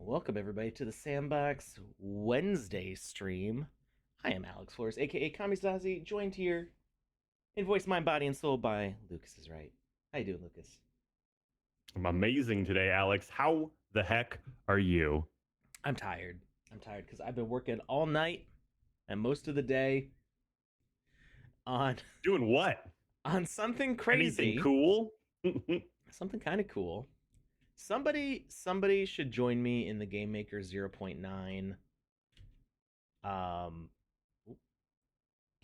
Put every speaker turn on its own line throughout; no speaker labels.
Welcome everybody to the Sandbox Wednesday stream. I am Alex Flores, aka KamiSawZe, joined here in voice, mind, body, and soul by LukusIsRight. How you doing, Lucas?
I'm amazing today, Alex. How the heck are you?
I'm tired. I'm tired because I've been working all night and most of the day on
Doing what?
on something
Anything
crazy,
cool?
something kind of cool. Somebody should join me in the Game Maker 0.9 um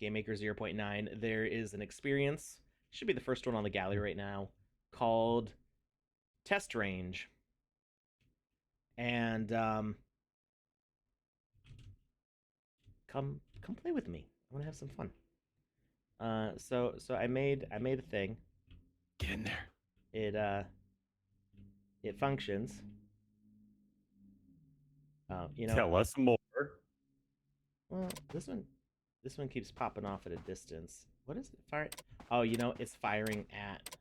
Game Maker 0.9. There is an experience, should be the first one on the gallery right now, called Test Range. And come play with me. I want to have some fun. So I made a thing.
Get in there.
It functions.
Tell us more.
Well, this one keeps popping off at a distance. What is it firing? Oh, it's firing at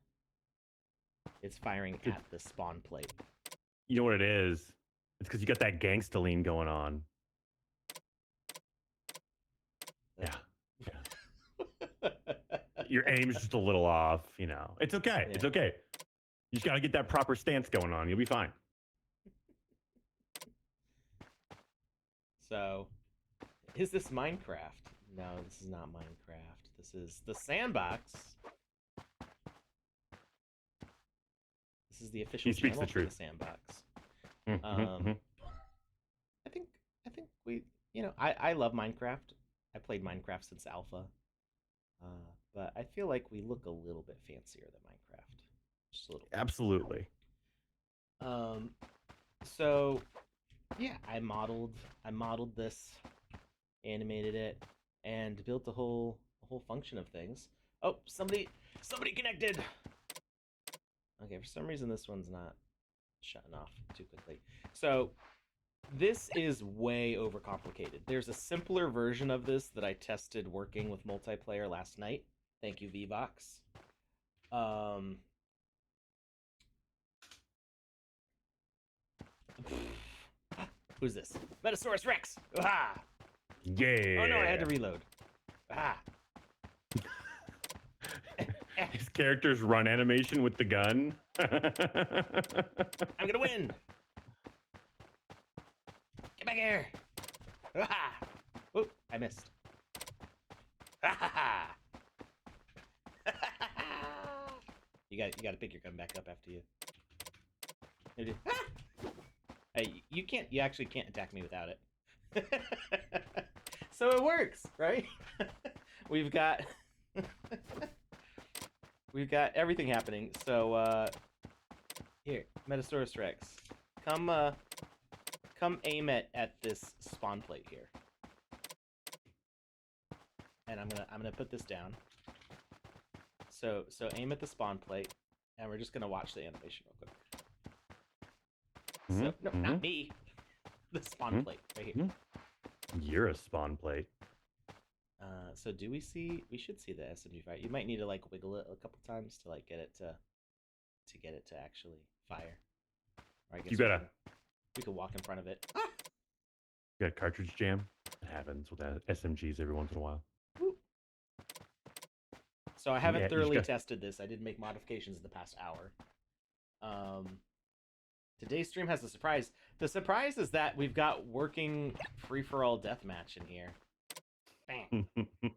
the spawn plate.
You know what it is? It's because you got that gangsta lean going on. Yeah. Your aim's just a little off, It's okay.
Yeah.
It's okay. You just got to get that proper stance going on. You'll be fine.
So, is this Minecraft? No, this is not Minecraft. This is the Sandbox. This is the official channel for the Sandbox. I think we, I love Minecraft. I played Minecraft since alpha. But I feel like we look a little bit fancier than Minecraft. Just a little bit.
Absolutely.
So yeah, I modeled this, animated it, and built a whole function of things. Oh, somebody connected. Okay, for some reason this one's not shutting off too quickly. So this is way overcomplicated. There's a simpler version of this that I tested working with multiplayer last night. Thank you, VVox. Who's this? Metasaurus Rex! Ah!
Yeah.
Oh no, I had to reload. Ah!
His character's run animation with the gun.
I'm gonna win! Get back here! Ah! Oh, I missed. You got to pick your gun back up after you. Hey, you actually can't attack me without it. So it works, right? We've got everything happening. So here, Metasaurus Rex, come aim at this spawn plate here. And I'm gonna put this down. So aim at the spawn plate, and we're just gonna watch the animation real quick. So, no, not me. The spawn plate right here.
You're a spawn plate.
So do we see? We should see the SMG fire. You might need to like wiggle it a couple times to like get it to actually fire. Or I guess
You gotta.
We could walk in front of it.
You got cartridge jam. It happens with SMGs every once in a while.
So I haven't thoroughly tested this. I did make modifications in the past hour. Today's stream has a surprise. The surprise is that we've got working free-for-all deathmatch in here. Bam.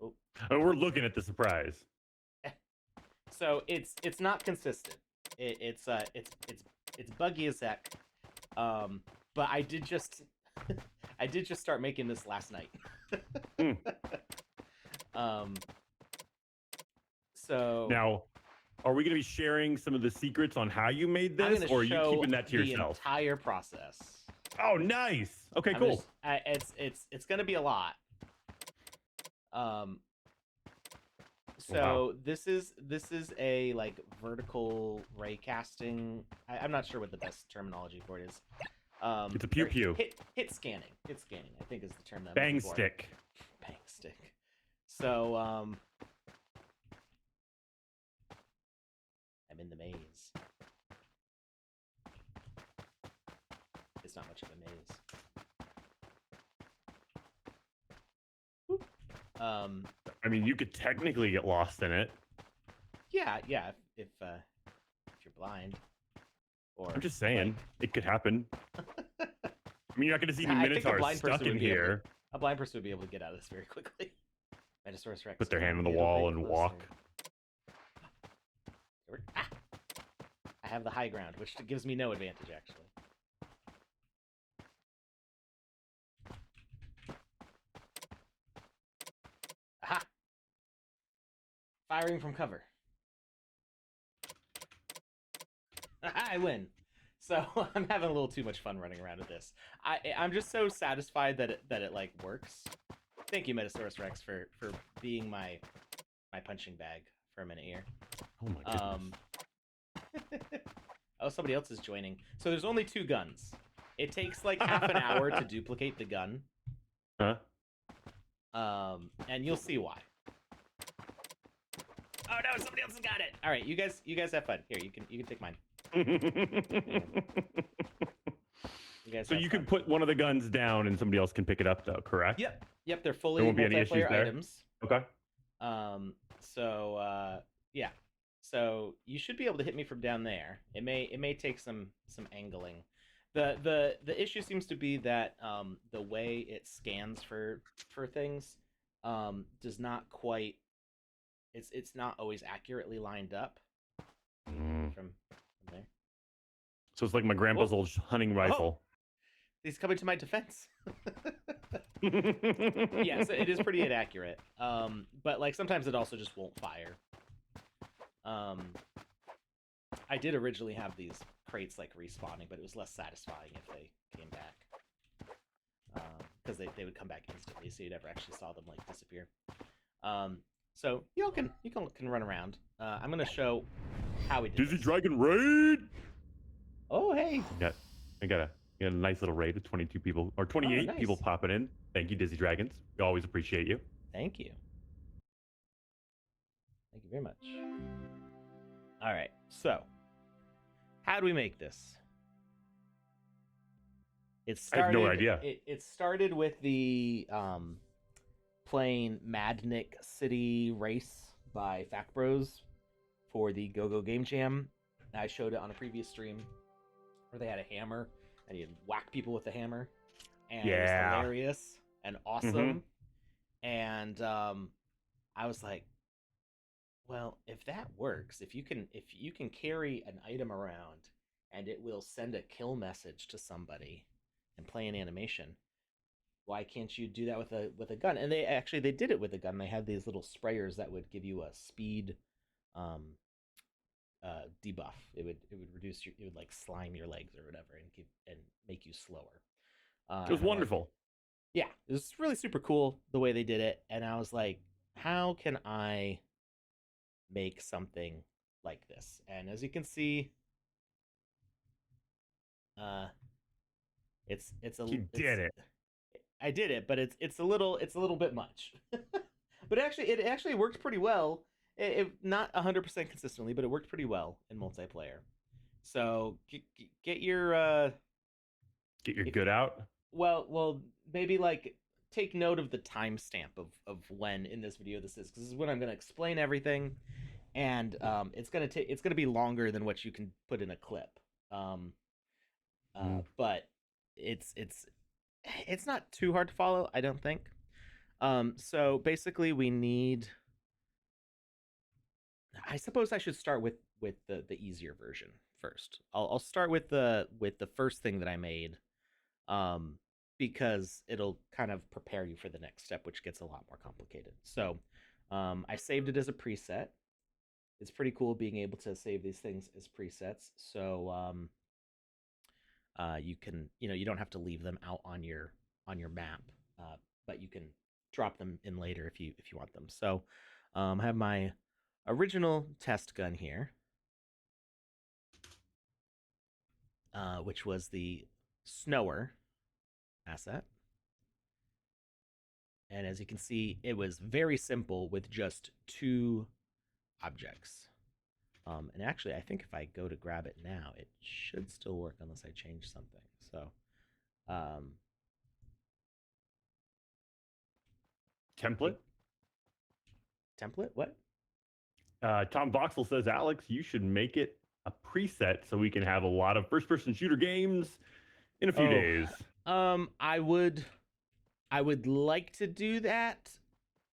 Oh. We're looking at the surprise.
So it's not consistent. It's buggy as heck. But I did just start making this last night. So
now, are we going to be sharing some of the secrets on how you made this, or are you keeping that to yourself?
The entire process.
Oh, nice. Okay, cool.
It's going to be a lot. So
wow.
this is a like vertical ray casting. I'm not sure what the best terminology for it is.
It's a pew pew.
Hit scanning. Hit scanning, I think is the term that.
Bang stick.
Bang stick. So I'm in the maze. it's not much of a maze.
I mean, you could technically get lost in it.
Yeah, if you're blind. Or
I'm just saying, it could happen. I mean, you're not going to see any
I think
minotaurs stuck in here.
A blind person would be able to get out of this very quickly. Metasaurus Rex.
Put their hand on the wall and walk.
Ah! I have the high ground, which gives me no advantage, actually. Aha! Firing from cover. Aha, I win. So I'm having a little too much fun running around with this. I'm just so satisfied that it like works. Thank you, Metasaurus Rex, for being my punching bag for a minute here.
Oh my goodness.
Oh, somebody else is joining. So there's only 2 guns. It takes like half an hour to duplicate the gun.
Huh?
And you'll see why. Oh no, somebody else has got it. All right, you guys have fun. Here, you can take mine.
So you can put one of the guns down and somebody else can pick it up, though, correct?
Yep, they're fully
there won't be any issues there?
items.
Okay.
Yeah. So you should be able to hit me from down there. It may take some angling. The issue seems to be that the way it scans for things does not quite. It's not always accurately lined up from there.
So it's like my grandpa's old hunting rifle.
He's coming to my defense. Yeah, so it is pretty inaccurate. But like sometimes it also just won't fire. I did originally have these crates like respawning, but it was less satisfying if they came back. Because they would come back instantly, so you never actually saw them like disappear. So you can run around. I'm gonna show how we do
Dizzy
this.
Dragon raid.
Oh hey.
I got a nice little raid with 22 people or 28
nice.
people popping in. Thank you, Dizzy Dragons. We always appreciate you.
Thank you. Thank you very much. All right. So, how do we make this? It started,
I have no idea.
It started with the playing Madnik City Race by Fact Bros for the Go Game Jam. I showed it on a previous stream where they had a hammer and you'd whack people with the hammer, and it was hilarious and awesome. And I was like, well, if that works, if you can carry an item around and it will send a kill message to somebody and play an animation, why can't you do that with a gun? And they did it with a gun. They had these little sprayers that would give you a speed debuff. It would reduce it would like slime your legs or whatever and make you slower.
It was wonderful.
Yeah, it was really super cool the way they did it, and I was like, how can I make something like this? And as you can see,
You did it.
I did it, but it's a little bit much. But it actually worked pretty well. It not 100% consistently, but it worked pretty well in multiplayer. So get your
good out.
Well, maybe like take note of the timestamp of when in this video this is, because this is when I'm going to explain everything, and it's gonna be longer than what you can put in a clip. But it's not too hard to follow, I don't think. So basically, we need. I suppose I should start with the easier version first. I'll start with the first thing that I made, because it'll kind of prepare you for the next step, which gets a lot more complicated. So I saved it as a preset. It's pretty cool being able to save these things as presets. So you can, you don't have to leave them out on your map, but you can drop them in later if you want them. So I have my original test gun here, which was the Snower asset. And as you can see, it was very simple with just 2 objects. And actually, I think if I go to grab it now, it should still work unless I change something. So Um,
Template.
Template? What?
Tom Voxel says, Alex, you should make it a preset so we can have a lot of first-person shooter games in a few days.
I would like to do that.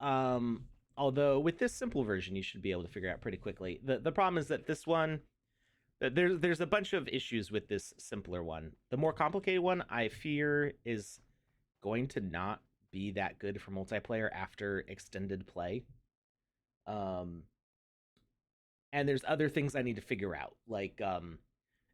Although with this simple version, you should be able to figure out pretty quickly. The problem is that this one, there's a bunch of issues with this simpler one. The more complicated one, I fear, is going to not be that good for multiplayer after extended play. And there's other things I need to figure out, like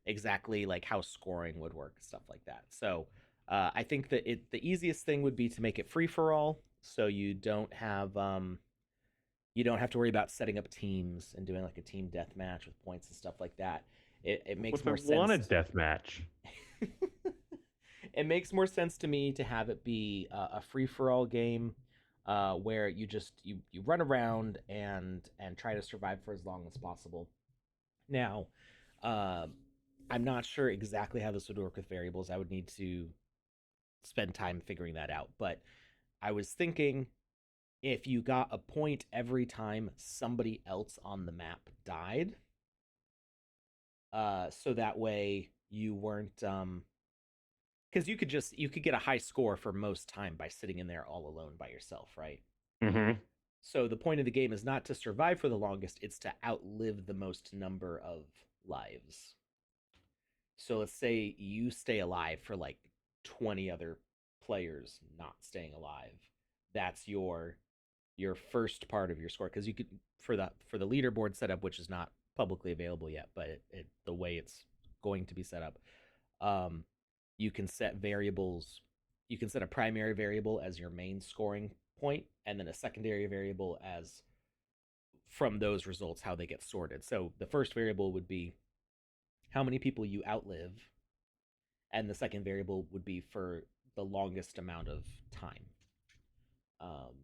exactly like how scoring would work, stuff like that. So I think that the easiest thing would be to make it free for all, so you don't have to worry about setting up teams and doing like a team deathmatch with points and stuff like that. It makes
What
more
if I want a
sense.
death match?
It makes more sense to me to have it be a free for all game, where you run around and try to survive for as long as possible. Now, uh, I'm not sure exactly how this would work with variables. I would need to spend time figuring that out. But I was thinking, if you got a point every time somebody else on the map died, so that way you weren't because you could get a high score for most time by sitting in there all alone by yourself, right?
Mm-hmm.
So the point of the game is not to survive for the longest, it's to outlive the most number of lives. So let's say you stay alive for like 20 other players not staying alive. That's your first part of your score, because you could, for the leaderboard setup, which is not publicly available yet, but the way it's going to be set up, um, you can set variables. You can set a primary variable as your main scoring point, and then a secondary variable as, from those results, how they get sorted. So the first variable would be how many people you outlive, and the second variable would be for the longest amount of time. Um,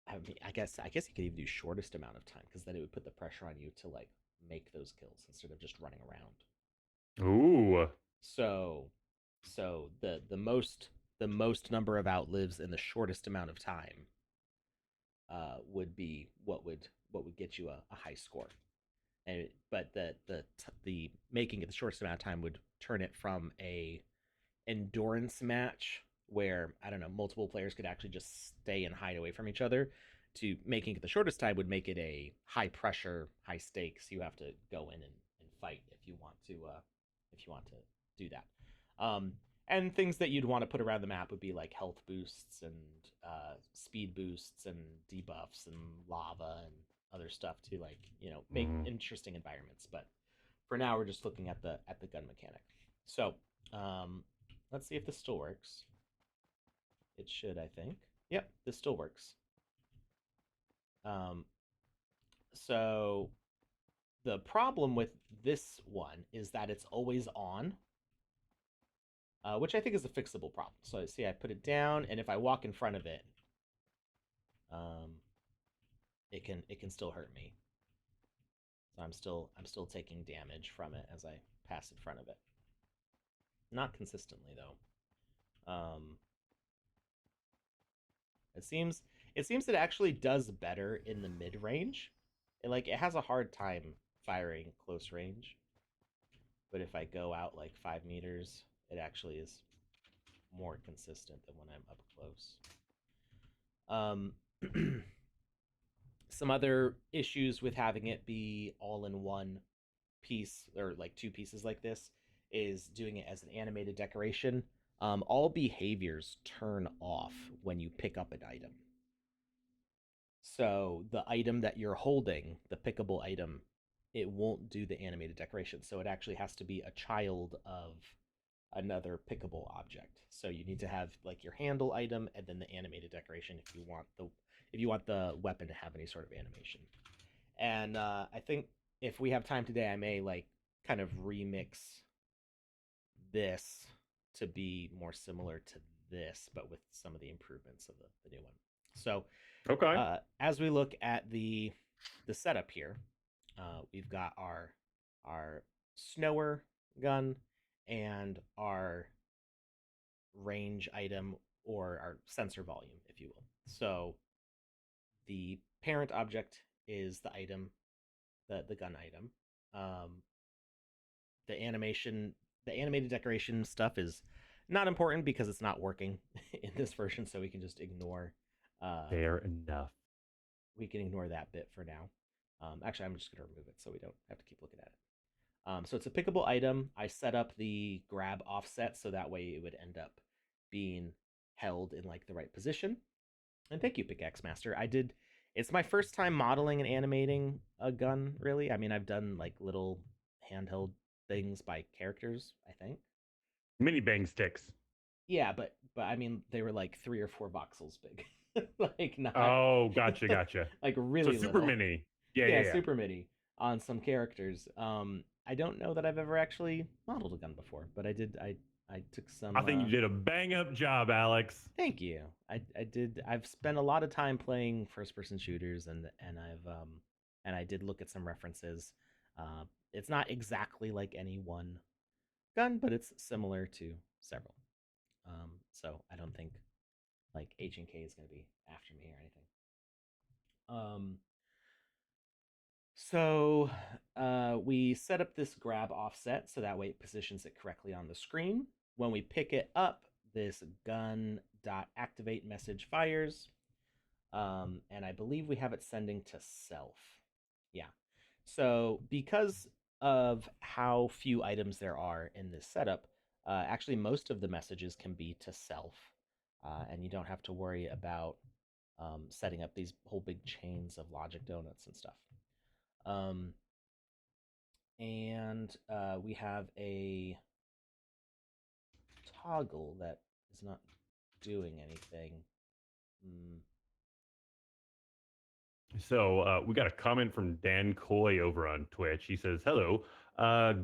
I guess you could even do shortest amount of time, because then it would put the pressure on you to like make those kills instead of just running around.
Ooh.
So, the most number of outlives in the shortest amount of time would be what would get you a high score. And but the making it the shortest amount of time would turn it from a endurance match where, I don't know, multiple players could actually just stay and hide away from each other, to making it the shortest time would make it a high pressure, high stakes. You have to go in and fight if you want to do that. And things that you'd want to put around the map would be like health boosts and speed boosts and debuffs and lava and other stuff to, like, make interesting environments. But for now, we're just looking at the gun mechanic. So let's see if this still works. It should, I think. Yep, this still works. Um, so the problem with this one is that it's always on, which I think is a fixable problem. So see, I put it down, and if I walk in front of it, um, it can still hurt me. So I'm still taking damage from it as I pass in front of it. Not consistently though. It seems it actually does better in the mid range. It has a hard time firing close range, but if I go out like 5 meters, it actually is more consistent than when I'm up close. Some other issues with having it be all in one piece, or like two pieces like this, is doing it as an animated decoration. All behaviors turn off when you pick up an item. So the item that you're holding, the pickable item, it won't do the animated decoration. So it actually has to be a child of another pickable object. So you need to have like your handle item and then the animated decoration if you want the weapon to have any sort of animation. And I think if we have time today, I may like kind of remix this to be more similar to this, but with some of the improvements of the new one. So
Okay.
as we look at the setup here, we've got our snower gun and our range item or our sensor volume, if you will. So the parent object is the item, the gun item. Um, the animation, the animated decoration stuff is not important because it's not working in this version, so we can just ignore. Uh,
Fair enough.
we can ignore that bit for now. Actually, I'm just going to remove it so we don't have to keep looking at it. So it's a pickable item. I set up the grab offset so that way it would end up being held in like the right position. And thank you, Pickaxe Master. I did. It's my first time modeling and animating a gun. Really, I mean, I've done like little handheld things by characters. I think.
Mini bang sticks.
Yeah, but I mean, they were like 3 or 4 voxels big, like not
Oh, gotcha.
like
So
really
super
little.
mini. Yeah,
Yeah,
yeah, yeah.
super mini on some characters. I don't know that I've ever actually modeled a gun before, but I did. I took
I
some.
think you did a bang up job, Alex.
Thank you. I did. I've spent a lot of time playing first person shooters, and and I did look at some references. It's not exactly like any one gun, but it's similar to several. So I don't think like H&K is going to be after me or anything. Um, so we set up this grab offset so that way it positions it correctly on the screen. When we pick it up, this gun.activate message fires. And I believe we have it sending to self. Yeah. So because of how few items there are in this setup, actually most of the messages can be to self, and you don't have to worry about setting up these whole big chains of logic donuts and stuff. Um, and we have a toggle that is not doing anything. Mm.
So we got a comment from Dan Coy over on Twitch. He says, "Hello,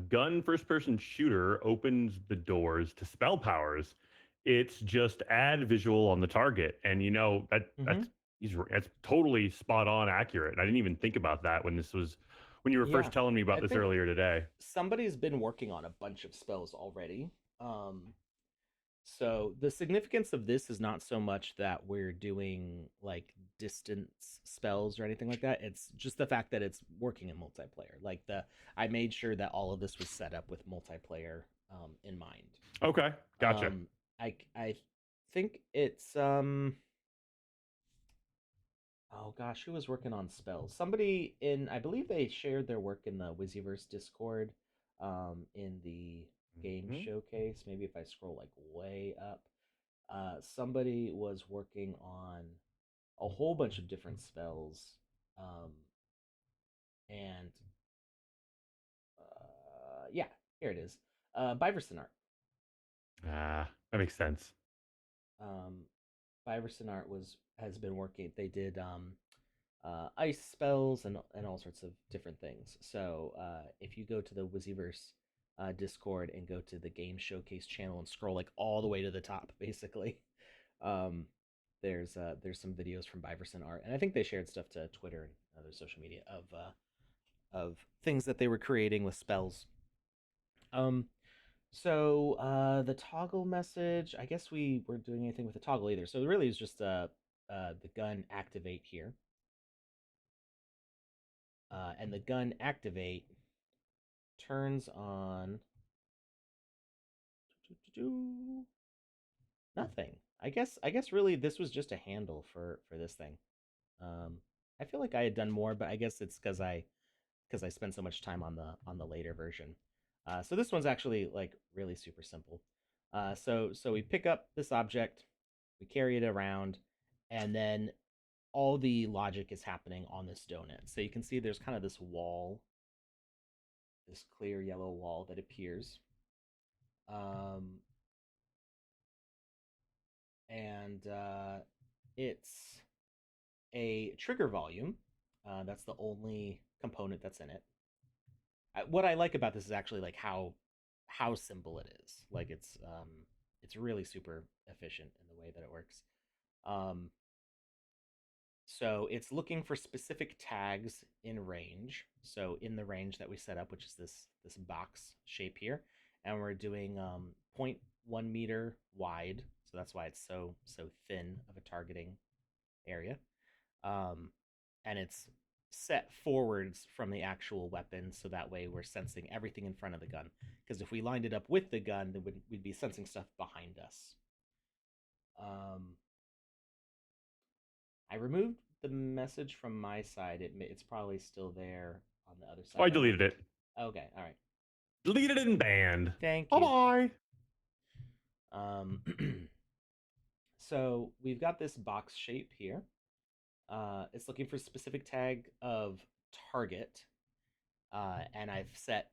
gun first-person shooter opens the doors to spell powers. It's just add visual on the target, and you know
Mm-hmm.
that's totally spot on accurate. I didn't even think about that when you were
Yeah,
first telling me about
I
this
think
earlier today.
somebody's been working on a bunch of spells already. Um, so the significance of this is not so much that we're doing like distance spells or anything like that. It's just the fact that it's working in multiplayer. Like the I made sure that all of this was set up with multiplayer in mind.
Okay, gotcha.
Um, I think it's oh gosh, who was working on spells? Somebody in, I believe they shared their work in the Wiziverse Discord, in the game
Mhm.
showcase. Maybe if I scroll like way up, somebody was working on a whole bunch of different spells, um, and yeah, here it is, Biverson art.
Ah, that makes sense.
Um, Biverson art was has been working. They did ice spells and all sorts of different things. So if you go to the Wiziverse Discord and go to the game showcase channel and scroll like all the way to the top, basically, um, there's some videos from Biverson Art, and I think they shared stuff to Twitter and other social media of things that they were creating with spells. Um, so the toggle message, I guess we weren't doing anything with the toggle either. So it really is just the gun activate here. And the gun activate turns on nothing. I guess really this was just a handle for this thing. Um, I feel like I had done more, but I guess it's because I spent so much time on the later version. So this one's actually like really super simple. So we pick up this object, we carry it around, and then all the logic is happening on this donut. So you can see there's kind of this wall, this clear yellow wall that appears. Um, and it's a trigger volume. That's the only component that's in it. What I like about this is actually like how simple it is. Like it's really super efficient in the way that it works. Um, so it's looking for specific tags in range. So in the range that we set up, which is this box shape here, and we're doing point 1 meter wide, so that's why it's so thin of a targeting area. Um, and it's set forwards from the actual weapon, so that way we're sensing everything in front of the gun. Because if we lined it up with the gun, then we'd be sensing stuff behind us. Um, I removed the message from my side. It's probably still there on the other side.
Oh, I deleted it.
Okay, all right.
Deleted and banned.
Thank
Bye
you.
bye.
Um, so we've got this box shape here. It's looking for a specific tag of target, and I've set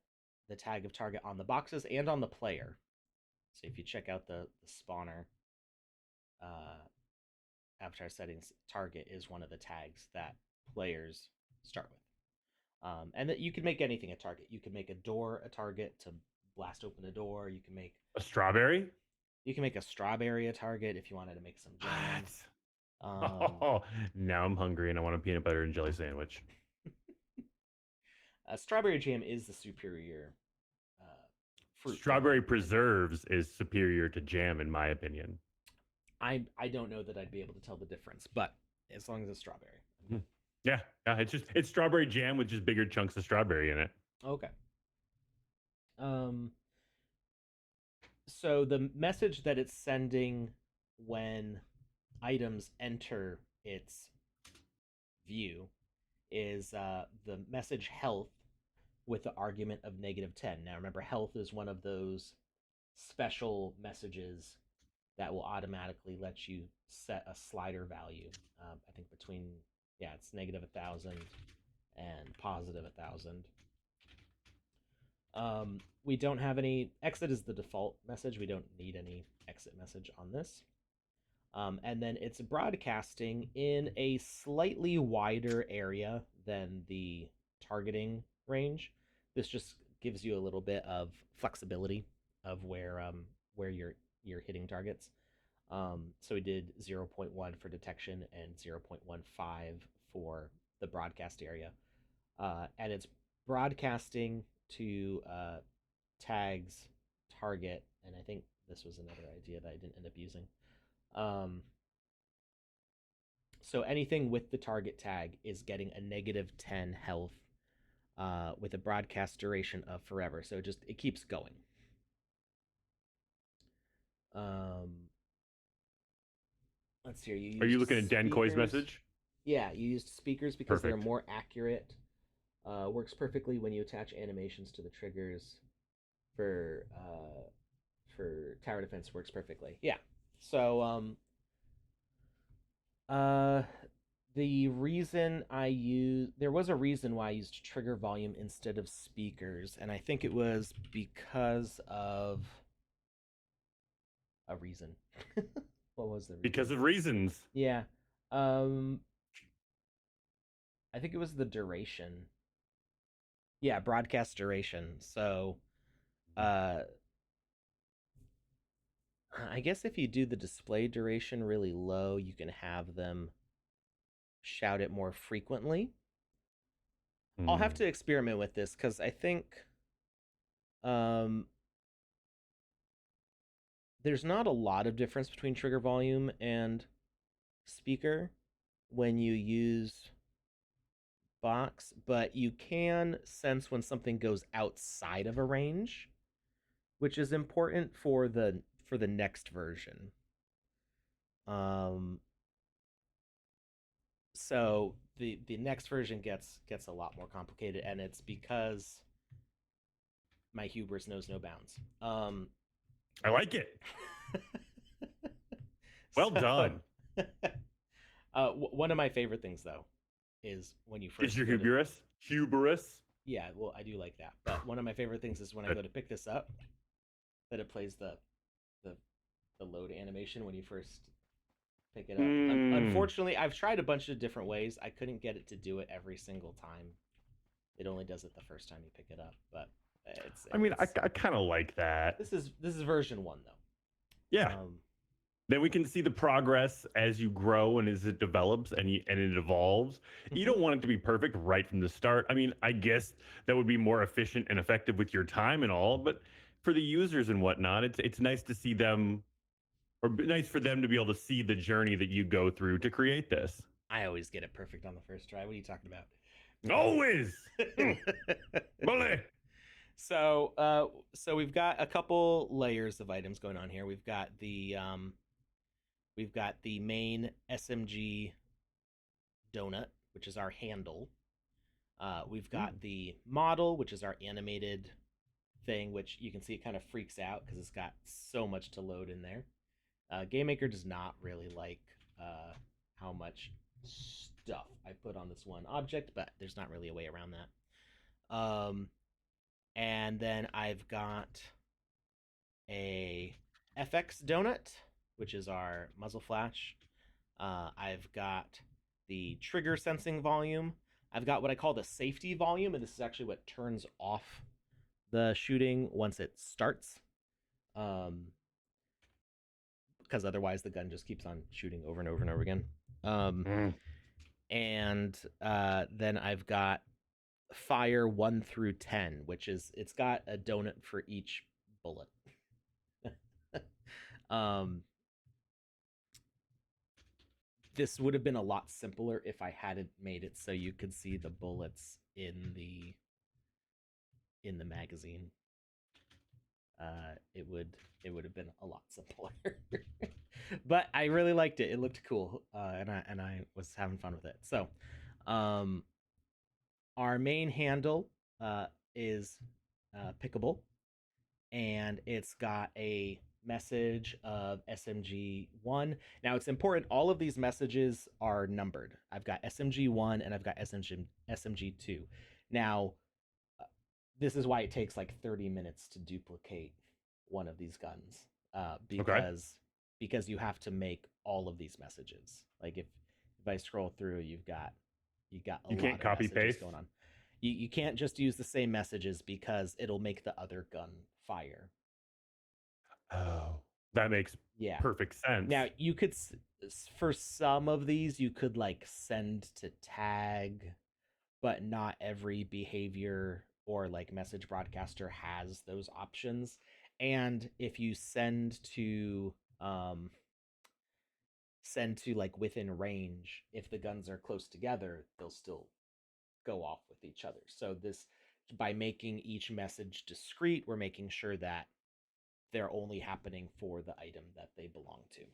the tag of target on the boxes and on the player. So if you check out the spawner uh, avatar settings, target is one of the tags that players start with. And that you can make anything a target. You can make a door a target to blast open a door. You can make
a strawberry.
You can make a strawberry a target if you wanted to make some jam.
Oh, now I'm hungry and I want a peanut butter and jelly sandwich.
Strawberry jam is the superior fruit.
Strawberry preserves is superior to jam, in my opinion.
I don't know that I'd be able to tell the difference, but as long as it's strawberry.
Yeah, it's strawberry jam with just bigger chunks of strawberry in it.
Okay. So the message that it's sending when items enter its view is the message health with the argument of -10. Now remember, health is one of those special messages that will automatically let you set a slider value. I think between, it's -1,000 and +1,000. We don't have any exit is the default message. We don't need any exit message on this. And then it's broadcasting in a slightly wider area than the targeting range. This just gives you a little bit of flexibility of where you're hitting targets. So we did 0.1 for detection and 0.15 for the broadcast area. And it's broadcasting to tags target, and I think this was another idea that I didn't end up using. So anything with the target tag is getting a -10 health with a broadcast duration of forever. So it keeps going. Let's see.
Are you looking at Dan Coy's message?
Yeah, you used speakers because
Perfect.
they're more accurate. Works perfectly when you attach animations to the triggers. For tower defense, works perfectly. Yeah. So the reason there was a reason why I used trigger volume instead of speakers, and I think it was because of a reason. What was the reason?
Because of reasons.
Yeah. I think it was the duration. Yeah, broadcast duration. So I guess if you do the display duration really low, you can have them shout it more frequently. I'll have to experiment with this because I think there's not a lot of difference between trigger volume and speaker when you use box, but you can sense when something goes outside of a range, which is important for the next version. So the next version gets a lot more complicated, and it's because my hubris knows no bounds.
I like it. Well done.
One of my favorite things, though, is when you first.
Is your hubris? Hubris?
Yeah, well, I do like that. But one of my favorite things is when I go to pick this up, that it plays the load animation when you first pick it up. Unfortunately, I've tried a bunch of different ways. I couldn't get it to do it every single time. It only does it the first time you pick it up, but
I kind of like that.
This is version 1, though.
Yeah. Then we can see the progress as you grow and as it develops and it evolves. You don't want it to be perfect right from the start. I mean, I guess that would be more efficient and effective with your time and all, but for the users and whatnot, it's nice to see them, or nice for them to be able to see the journey that you go through to create this.
I always get it perfect on the first try. What are you talking
Always.
about?
Bully.
So we've got a couple layers of items going on here. We've got the main SMG donut, which is our handle. We've got the model, which is our animated thing, which you can see it kind of freaks out because it's got so much to load in there. GameMaker does not really like how much stuff I put on this one object, but there's not really a way around that. And then I've got a FX donut, which is our muzzle flash. I've got the trigger sensing volume. I've got what I call the safety volume, and this is actually what turns off the shooting once it starts. Because otherwise the gun just keeps on shooting over and over and over again. And then I've got fire 1 through 10, which is it's got a donut for each bullet. This would have been a lot simpler if I hadn't made it so you could see the bullets in the magazine. It would have been a lot simpler. But I really liked it. It looked cool, and I was having fun with it. So, our main handle is pickable, and it's got a message of SMG1. Now it's important, all of these messages are numbered. I've got SMG1 and I've got SMG2. Now, this is why it takes like 30 minutes to duplicate one of these guns, because you have to make all of these messages. Like if I scroll through, you've got a
You
lot
can't
of
copy
messages
paste.
going on. You can't just use the same messages because it'll make the other gun fire.
Oh, that makes perfect sense.
Now you could, for some of these, you could like send to tag, but not every behavior or like message broadcaster has those options. And if you send to like within range, if the guns are close together, they'll still go off with each other. So this, by making each message discrete, we're making sure that they're only happening for the item that they belong to.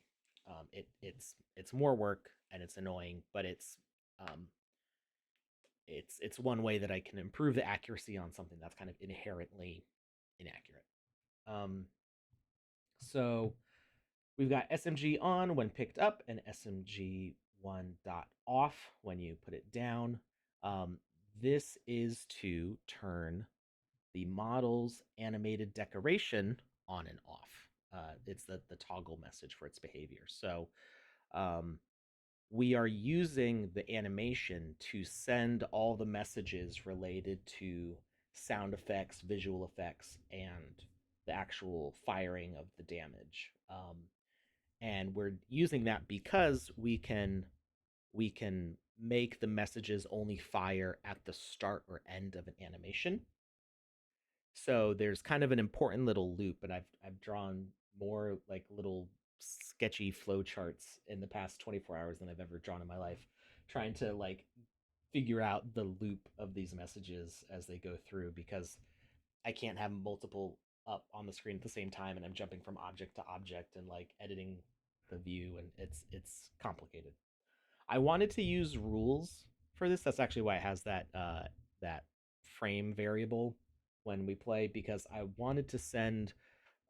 It's more work and it's annoying, but it's one way that I can improve the accuracy on something that's kind of inherently inaccurate. So we've got SMG on when picked up and SMG1 dot off when you put it down. This is to turn the model's animated decoration on and off. It's the toggle message for its behavior. So we are using the animation to send all the messages related to sound effects, visual effects, and the actual firing of the damage. And we're using that because we can make the messages only fire at the start or end of an animation. So there's kind of an important little loop, and I've drawn more like little sketchy flow charts in the past 24 hours than I've ever drawn in my life, trying to like figure out the loop of these messages as they go through, because I can't have multiple up on the screen at the same time, and I'm jumping from object to object and like editing the view, and it's complicated. I wanted to use rules for this. That's actually why it has that frame variable when we play, because I wanted to send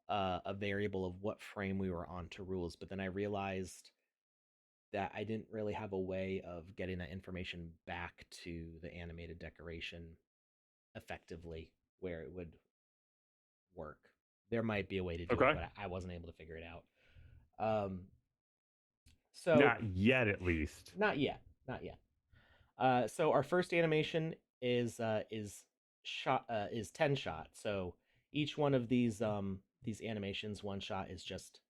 a variable of what frame we were on to rules, but then I realized that I didn't really have a way of getting that information back to the animated decoration effectively where it would work. There might be a way to do it, but I wasn't able to figure it out. So
not yet, at least.
Not yet. Not yet. So our first animation is shot is 10 shot. So each one of these animations, one shot is just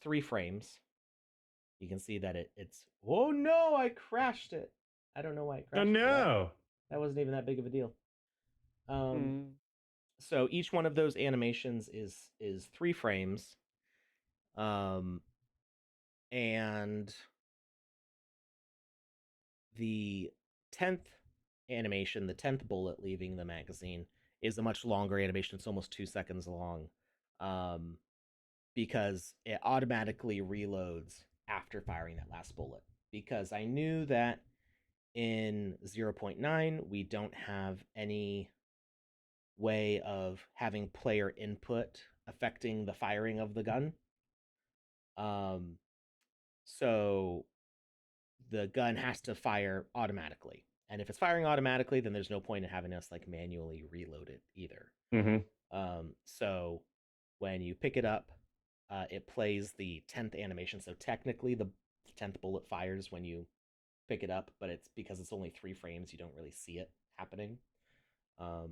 3 frames. You can see that it's, oh no, I crashed it. I don't know why I crashed
Oh no.
that wasn't even that big of a deal. So each one of those animations is 3 frames, um, and the 10th animation, the 10th bullet leaving the magazine, is a much longer animation. It's almost 2 seconds long, um, because it automatically reloads after firing that last bullet. Because I knew that in 0.9 we don't have any way of having player input affecting the firing of the gun. Um, so the gun has to fire automatically. And if it's firing automatically, then there's no point in having us like manually reload it either.
Mm-hmm.
So when you pick it up, it plays the 10th animation. So technically, the 10th bullet fires when you pick it up, but it's because it's only 3 frames, you don't really see it happening. Um,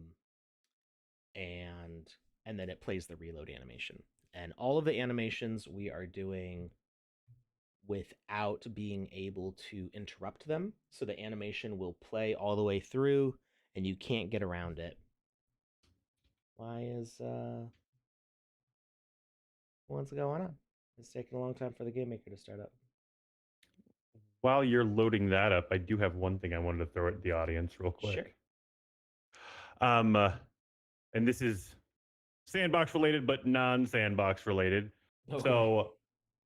and and then it plays the reload animation. And all of the animations we are doing without being able to interrupt them. So the animation will play all the way through and you can't get around it. What's going on? It's taking a long time for the game maker to start up.
While you're loading that up, I do have one thing I wanted to throw at the audience real
Sure.
quick. Um, uh, and this is Sandbox related, but non-Sandbox related.
Okay.
So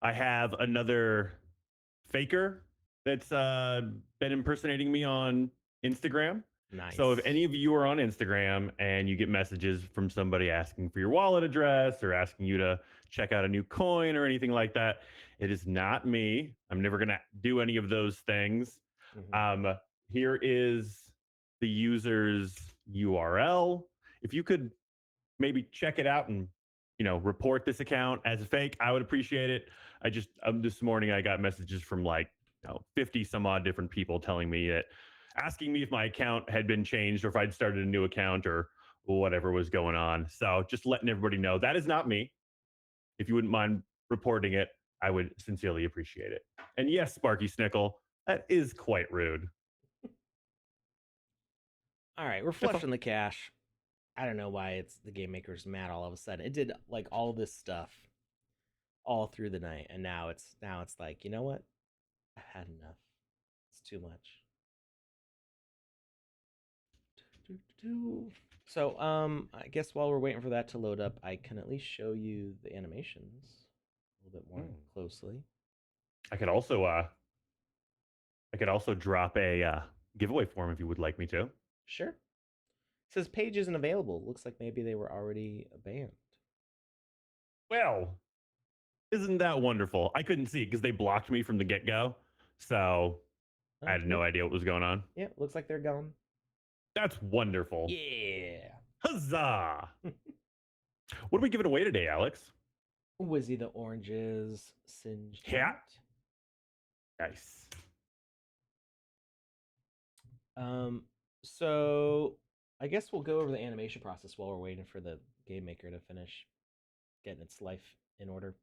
I have another faker that's been impersonating me on Instagram.
Nice.
So if any of you are on Instagram and you get messages from somebody asking for your wallet address or asking you to check out a new coin or anything like that, it is not me. I'm never going to do any of those things. Here is the user's URL. If you could maybe check it out and report this account as a fake, I would appreciate it. I just this morning I got messages from like 50 some odd different people telling me that, asking me if my account had been changed or if I'd started a new account or whatever was going on. So just letting everybody know that is not me. If you wouldn't mind reporting it, I would sincerely appreciate it. And yes, Sparky Snickle, that is quite rude.
All right, we're flushing the cache. I don't know why it's the game maker's mad all of a sudden. It did like all this stuff all through the night, and now it's like, you know what? I've had enough. It's too much. So, I guess while we're waiting for that to load up, I can at least show you the animations a little bit more closely.
I could also drop a giveaway form if you would like me to.
Sure. It says page isn't available. Looks like maybe they were already banned.
Well, isn't that wonderful? I couldn't see it because they blocked me from the get-go. So I had no idea what was going on.
Yeah, looks like they're gone.
That's wonderful.
Yeah.
Huzzah! What are we giving away today, Alex?
Wizzy the Oranges Singed.
Yeah. Nice.
So I guess we'll go over the animation process while we're waiting for the game maker to finish getting its life in order.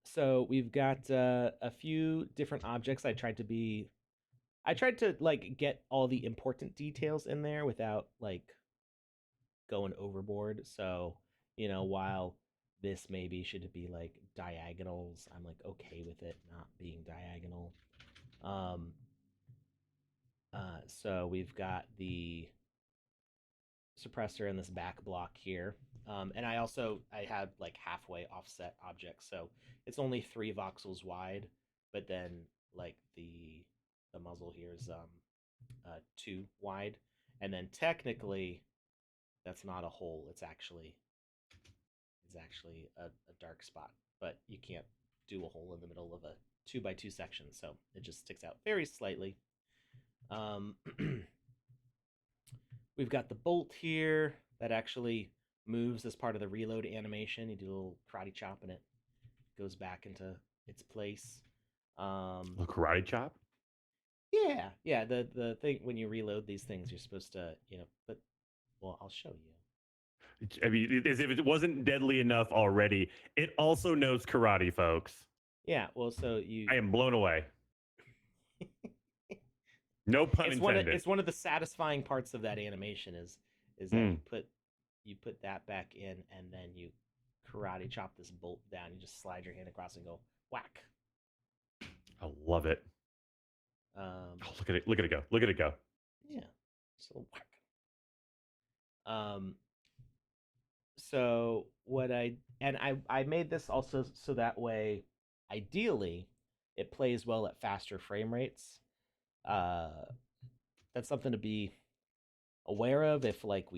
So we've got a few different objects. I tried to like get all the important details in there without like going overboard. So, while this maybe should be like diagonals, I'm like okay with it not being diagonal. So we've got the suppressor in this back block here. And I had like halfway offset objects, so it's only 3 voxels wide, but then like the muzzle here is 2 wide, and then technically that's not a hole. It's actually a dark spot, but you can't do a hole in the middle of a 2x2 section, so it just sticks out very slightly. We've got the bolt here that actually moves as part of the reload animation. You do a little karate chop and it goes back into its place.
A karate chop?
Yeah. The thing when you reload these things, you're supposed to, I'll show you.
I mean, as if it wasn't deadly enough already, it also knows karate, folks.
Yeah, well, so
I am blown away. No pun intended.
It's one of the satisfying parts of that animation is is that
Hmm.
you put that back in, and then you karate chop this bolt down. You just slide your hand across and go whack.
I love it.
Um,
Oh, look at it. Look at it go. Look at it go.
yeah, so whack. Um, so what I made this also so that way, ideally, it plays well at faster frame rates. Uh, that's something to be aware of if like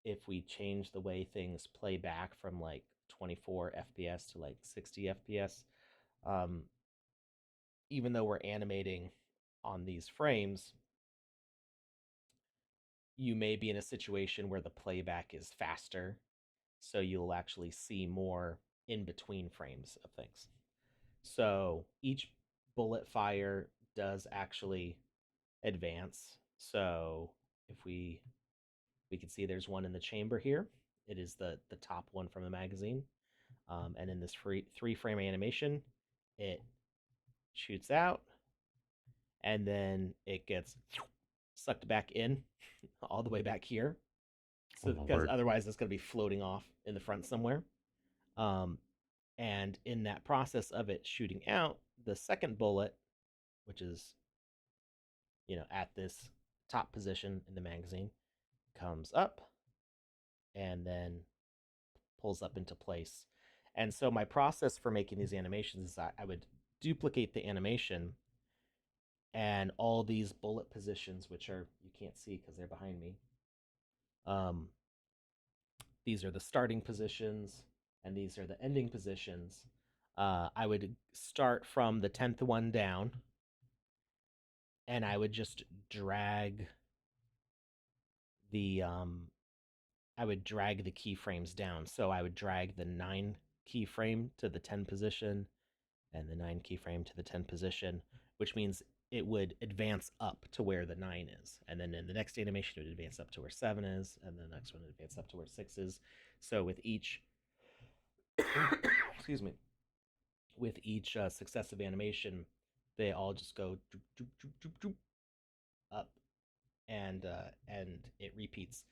if we change the way things play back from like 24 FPS to like 60 FPS. Um, even though we're animating on these frames, you may be in a situation where the playback is faster, so you'll actually see more in between frames of things. So each bullet fire does actually advance. So if we can see there's one in the chamber here. It is the top one from the magazine. And in this three frame animation, it shoots out and then it gets sucked back in all the way back here.
Oh
So
my
because
word.
otherwise it's going to be floating off in the front somewhere. Um, and in that process of it shooting out, the second bullet, which is at this top position in the magazine, comes up and then pulls up into place. And so my process for making these animations is I would duplicate the animation, and all these bullet positions, which are you can't see because they're behind me. Um, these are the starting positions, and these are the ending positions. I would start from the 10th one down, and I would just drag the keyframes down. So I would drag the 9 keyframe to the 10 position, and the 9 keyframe to the 10 position, which means it would advance up to where the 9 is. And then in the next animation, it would advance up to where 7 is, and the next one would advance up to where 6 is. So with each, excuse me, with each successive animation, they all just go doop, doop, doop, doop, doop, up, and it repeats.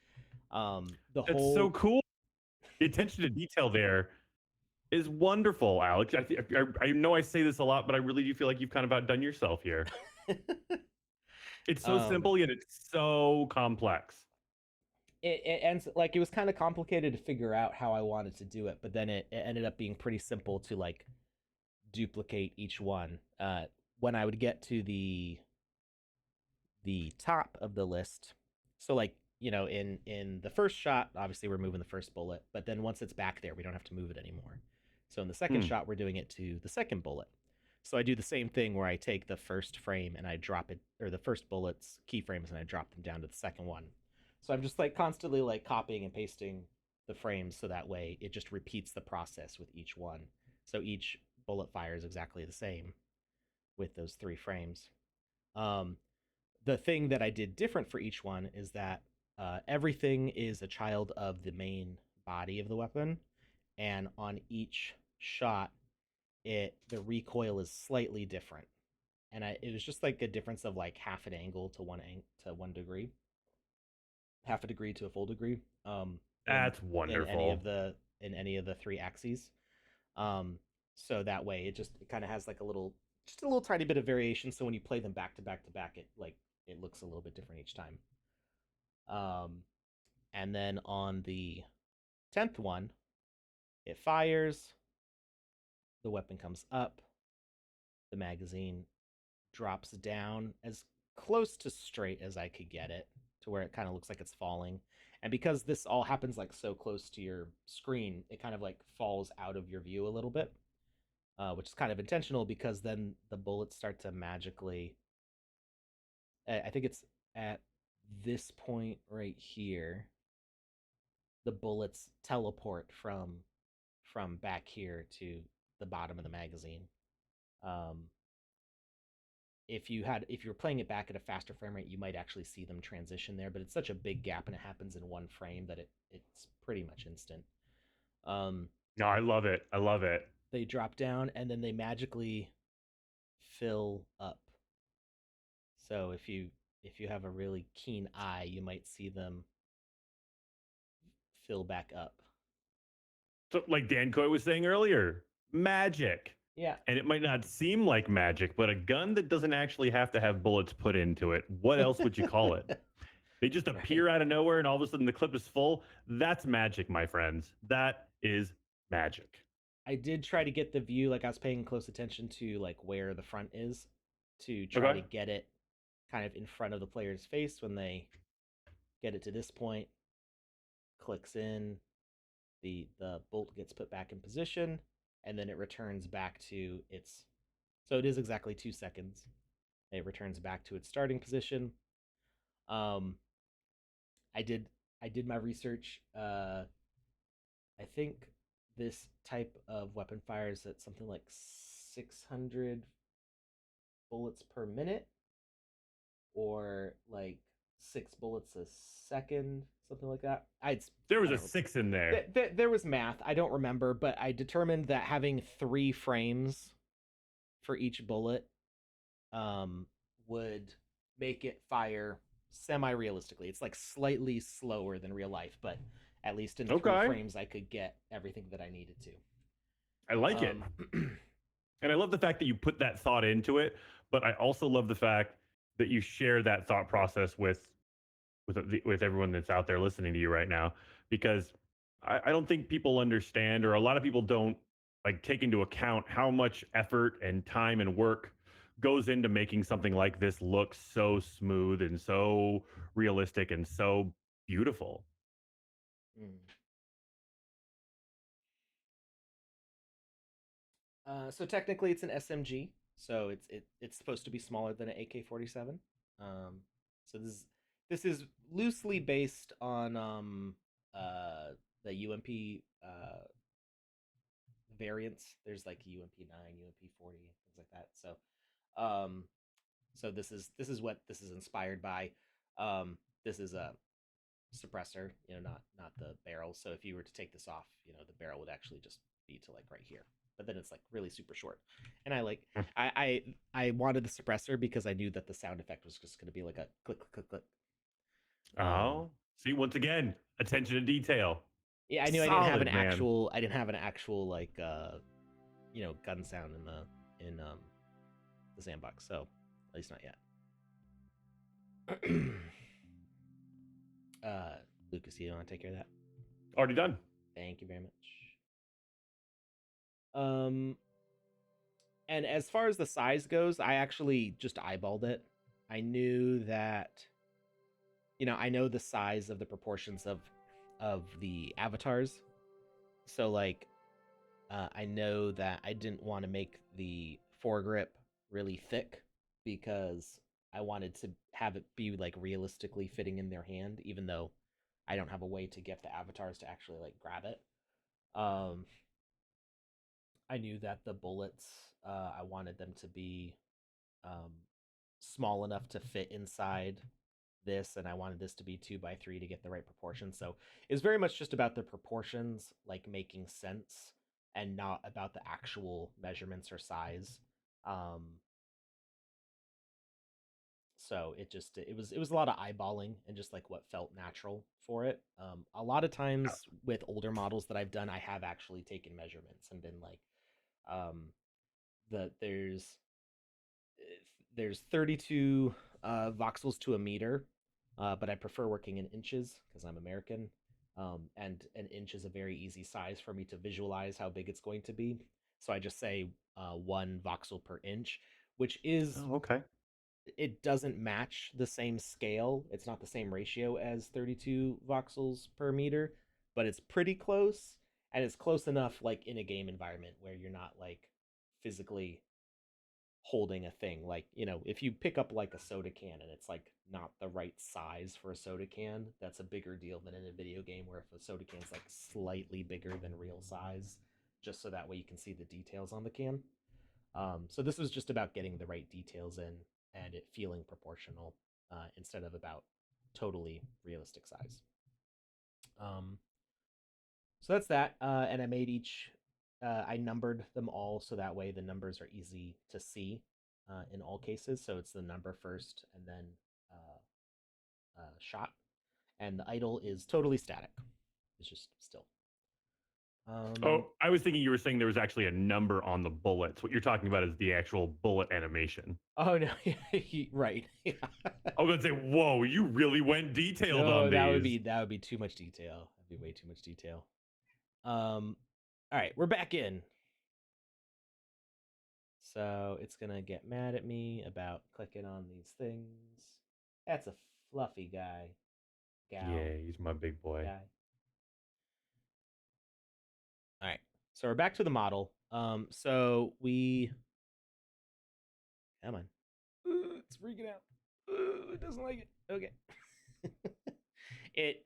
The
That's so
whole
cool. The attention to detail there is wonderful, Alex. I know I say this a lot, but I really do feel like you've kind of outdone yourself here. It's so
um,
simple yet it's so complex.
it ends like it was kind of complicated to figure out how I wanted to do it, but then it ended up being pretty simple to like duplicate each one. When I would get to the top of the list, so like in the first shot, obviously we're moving the first bullet, but then once it's back there, we don't have to move it anymore. So in the second
Hmm.
shot, we're doing it to the second bullet. So I do the same thing where I take the first frame and I drop it, or the first bullet's keyframes, and I drop them down to the second one. So I'm just like constantly like copying and pasting the frames so that way it just repeats the process with each one. So each bullet fire is exactly the same with those 3 frames. Um, the thing that I did different for each one is that everything is a child of the main body of the weapon, and on each shot, the recoil is slightly different, and it was just like a difference of like half an angle to 1 degree, half a degree to a full degree, in
That's
in any
wonderful.
of the in any of the 3 axes. Um, so that way it kind of has like just a little tiny bit of variation. So when you play them back to back to back, it looks a little bit different each time. Um, and then on the 10th one, it fires, the weapon comes up, the magazine drops down as close to straight as I could get it to where it kind of looks like it's falling. And because this all happens like so close to your screen, it kind of like falls out of your view a little bit, which is kind of intentional because then the bullets start to magically. I think it's at this point right here. The bullets teleport from back here to the bottom of the magazine. Um, if you were playing it back at a faster frame rate, you might actually see them transition there, but it's such a big gap and it happens in one frame that it's pretty much instant. Um,
No, I love it. I love it.
they drop down and then they magically fill up. So if you have a really keen eye, you might see them fill back up.
So, like Dan Coy was saying earlier, magic.
Yeah.
And it might not seem like magic, but a gun that doesn't actually have to have bullets put into it, what else would you call it? They just
Right.
appear out of nowhere and all of a sudden the clip is full. That's magic, my friends. That is magic.
I did try to get the view, like I was paying close attention to like where the front is to try
Okay.
to get it kind of in front of the player's face when they get it to this point, clicks in, the bolt gets put back in position, and then it returns back to its, so it is exactly 2 seconds. It returns back to its starting position. Um, I did I did my research. I think this type of weapon fires at something like 600 bullets per minute, or like 6 bullets a second, something like that.
There was
I
a
don't.
6 in there.
There was math. I don't remember, but I determined that having 3 frames for each bullet um, would make it fire semi-realistically. It's like slightly slower than real life, but at least in three
Okay.
frames, I could get everything that I needed to.
I like it. And I love the fact that you put that thought into it, but I also love the fact that you share that thought process with everyone that's out there listening to you right now, because I don't think people understand, or a lot of people don't like take into account how much effort and time and work goes into making something like this look so smooth and so realistic and so beautiful.
Mm. So technically, it's an SMG, so it's supposed to be smaller than an AK-47. Um, so this is loosely based on the UMP variants. There's like UMP 9, UMP 40, things like that. Um, so this is what this is inspired by. This is a suppressor, not the barrel. So if you were to take this off, the barrel would actually just be to like right here. But then it's like really super short. And I wanted the suppressor because I knew that the sound effect was just going to be like a click click click click. Um,
Oh, see, once again, attention to detail.
yeah, I knew
Solid, man.
I didn't have an actual like gun sound in the sandbox. So at least not yet. uh, Lucas, you want to take care of that?
Already done.
Thank you very much. Um, and as far as the size goes, I actually just eyeballed it. I knew that, I know the size of the proportions of the avatars. So like, I know that I didn't want to make the foregrip really thick because I wanted to have it be like realistically fitting in their hand, even though I don't have a way to get the avatars to actually like grab it. Um, I knew that the bullets, I wanted them to be um, small enough to fit inside this, and I wanted this to be 2 by 3 to get the right proportion. So it's very much just about the proportions, like making sense, and not about the actual measurements or size. Um, so it was a lot of eyeballing and just like what felt natural for it. A lot of times with older models that I've done, I have actually taken measurements and been like, um, the there's 32 voxels to a meter, but I prefer working in inches because I'm American, and an inch is a very easy size for me to visualize how big it's going to be. So I just say 1 voxel per inch, which is,
Oh, okay.
it doesn't match the same scale. It's not the same ratio as 32 voxels per meter, but it's pretty close, and it's close enough like in a game environment where you're not like physically holding a thing. Like, if you pick up like a soda can and it's like not the right size for a soda can, that's a bigger deal than in a video game where if a soda can's like slightly bigger than real size, just so that way you can see the details on the can. So this was just about getting the right details in and it feeling proportional, instead of about totally realistic size. Um, so that's that. And I made each, I numbered them all so that way the numbers are easy to see in all cases. So it's the number first and then shot. And the idle is totally static. It's just still.
Oh, I was thinking you were saying there was actually a number on the bullets. What you're talking about is the actual bullet animation.
Oh no, right. Yeah.
I was gonna say, whoa, you really went detailed
No,
on these.
that would be too much detail. That'd be way too much detail. All right, we're back in. So it's gonna get mad at me about clicking on these things. That's a fluffy guy, gal,
Yeah, he's my big boy.
guy. All right, so we're back to the model. So we come on. It's freaking out. It doesn't like it. Okay. it.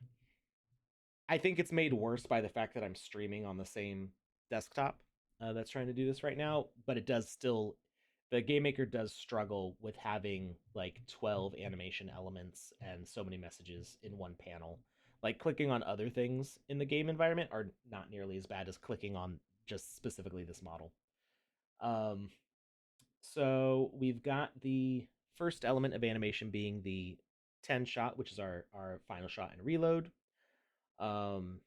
I think it's made worse by the fact that I'm streaming on the same desktop that's trying to do this right now. But it does still. The game maker does struggle with having like 12 animation elements and so many messages in one panel. Like clicking on other things in the game environment are not nearly as bad as clicking on just specifically this model. Um, so we've got the first element of animation being the 10 shot, which is our final shot and reload. Um,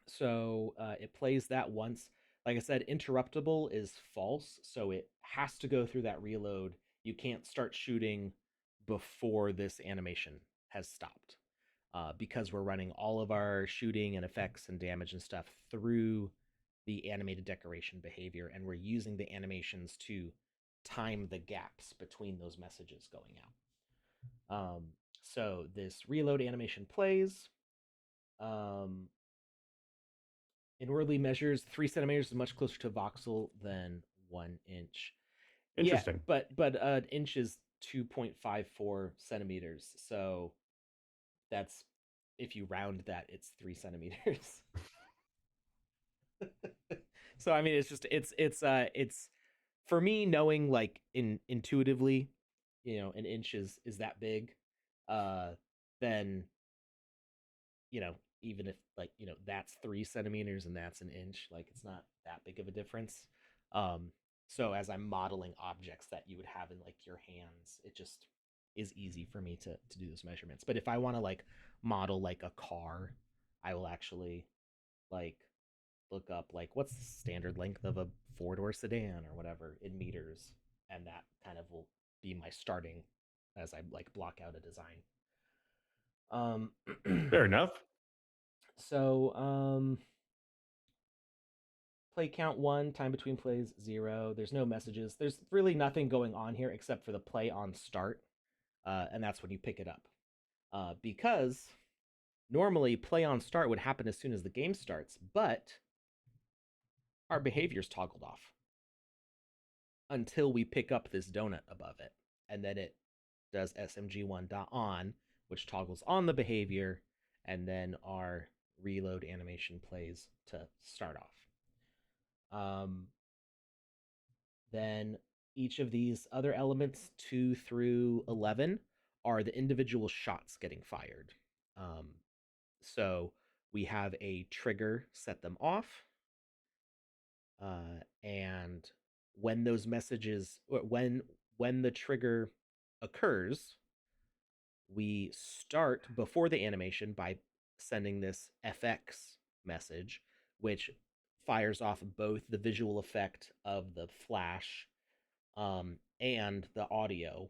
so it plays that once. Like I said, interruptible is false, so it has to go through that reload. You can't start shooting before this animation has stopped, because we're running all of our shooting and effects and damage and stuff through the animated decoration behavior, and we're using the animations to time the gaps between those messages going out. So this reload animation plays. Um, in worldly measures, 3 centimeters is much closer to voxel than 1 inch. Yeah,
Interesting.
but an inch is 2.54 centimeters. So that's, if you round that, it's 3 centimeters. So I mean, it's just it's for me knowing like intuitively, an inch is that big. Uh, then even if like that's 3 centimeters and that's an inch, like it's not that big of a difference. um so as I'm modeling objects that you would have in like your hands, it just is easy for me to do those measurements. But if I want to like model like a car, I will actually like look up like what's the standard length of a four-door sedan or whatever in meters, and that kind of will be my starting as I like block out a design. um
Fair enough.
So, play count 1, time between plays 0. There's no messages. There's really nothing going on here except for the play on start, and that's when you pick it up. Because normally play on start would happen as soon as the game starts, but our behavior's toggled off until we pick up this donut above it, and then it does smg1.on, which toggles on the behavior, and then our reload animation plays to start off. Then each of these other elements, 2 through 11, are the individual shots getting fired. So we have a trigger set them off, and when those messages, when the trigger occurs, we start before the animation by sending this FX message, which fires off both the visual effect of the flash, and the audio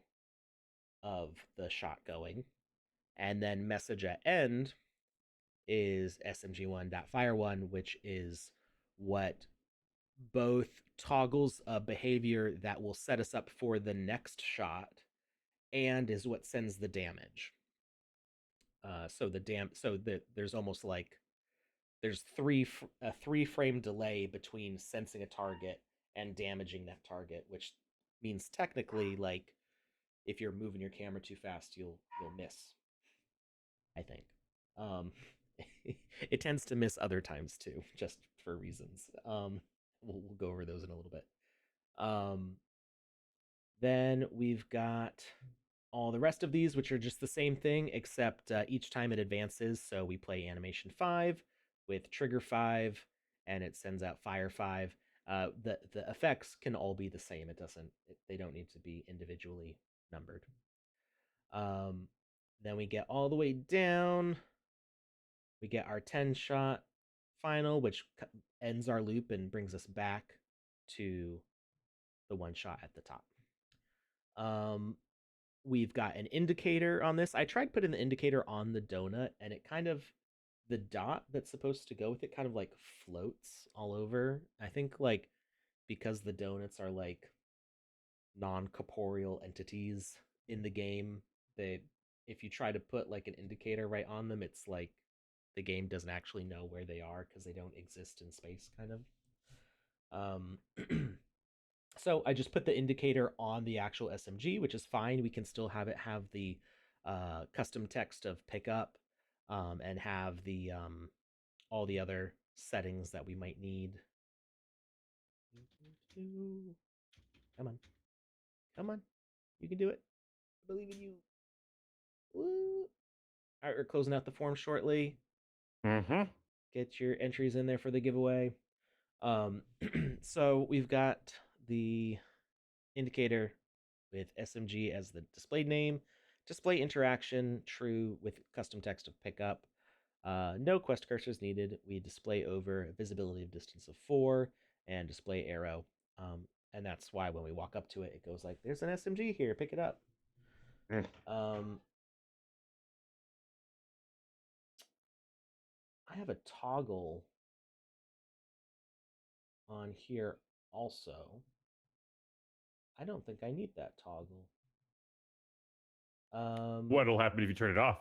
of the shot going. And then message at end is smg1.fire1, which is what both toggles a behavior that will set us up for the next shot and is what sends the damage. There's almost like there's a 3 frame delay between sensing a target and damaging that target, which means technically like if you're moving your camera too fast, you'll miss. I think. Um, it tends to miss other times too, just for reasons. We'll go over those in a little bit. Um, then we've got all the rest of these, which are just the same thing, except each time it advances. So we play animation 5 with trigger 5, and it sends out fire 5. The effects can all be the same. They don't need to be individually numbered. Um, then we get all the way down We get our 10 shot final, which ends our loop and brings us back to the one shot at the top. Um, we've got an indicator on this. I tried putting the indicator on the donut, and it kind of, the dot that's supposed to go with it kind of like floats all over. I think like because the donuts are like non-corporeal entities in the game, they, if you try to put like an indicator right on them, it's like the game doesn't actually know where they are because they don't exist in space, kind of. So I just put the indicator on the actual SMG, which is fine. We can still have it have the custom text of pickup, and have the all the other settings that we might need. Come on, come on, you can do it. I believe in you. Woo. All right, we're closing out the form shortly.
Mm-hmm.
Get your entries in there for the giveaway. Um, so we've got the indicator with SMG as the displayed name, display interaction true with custom text of pickup. No quest cursors needed. We display over a visibility of distance of 4 and display arrow. And that's why when we walk up to it, it goes like, "There's an SMG here. Pick it up."
Mm.
I have a toggle on here also. I don't think I need that toggle.
What'll happen if you turn it off?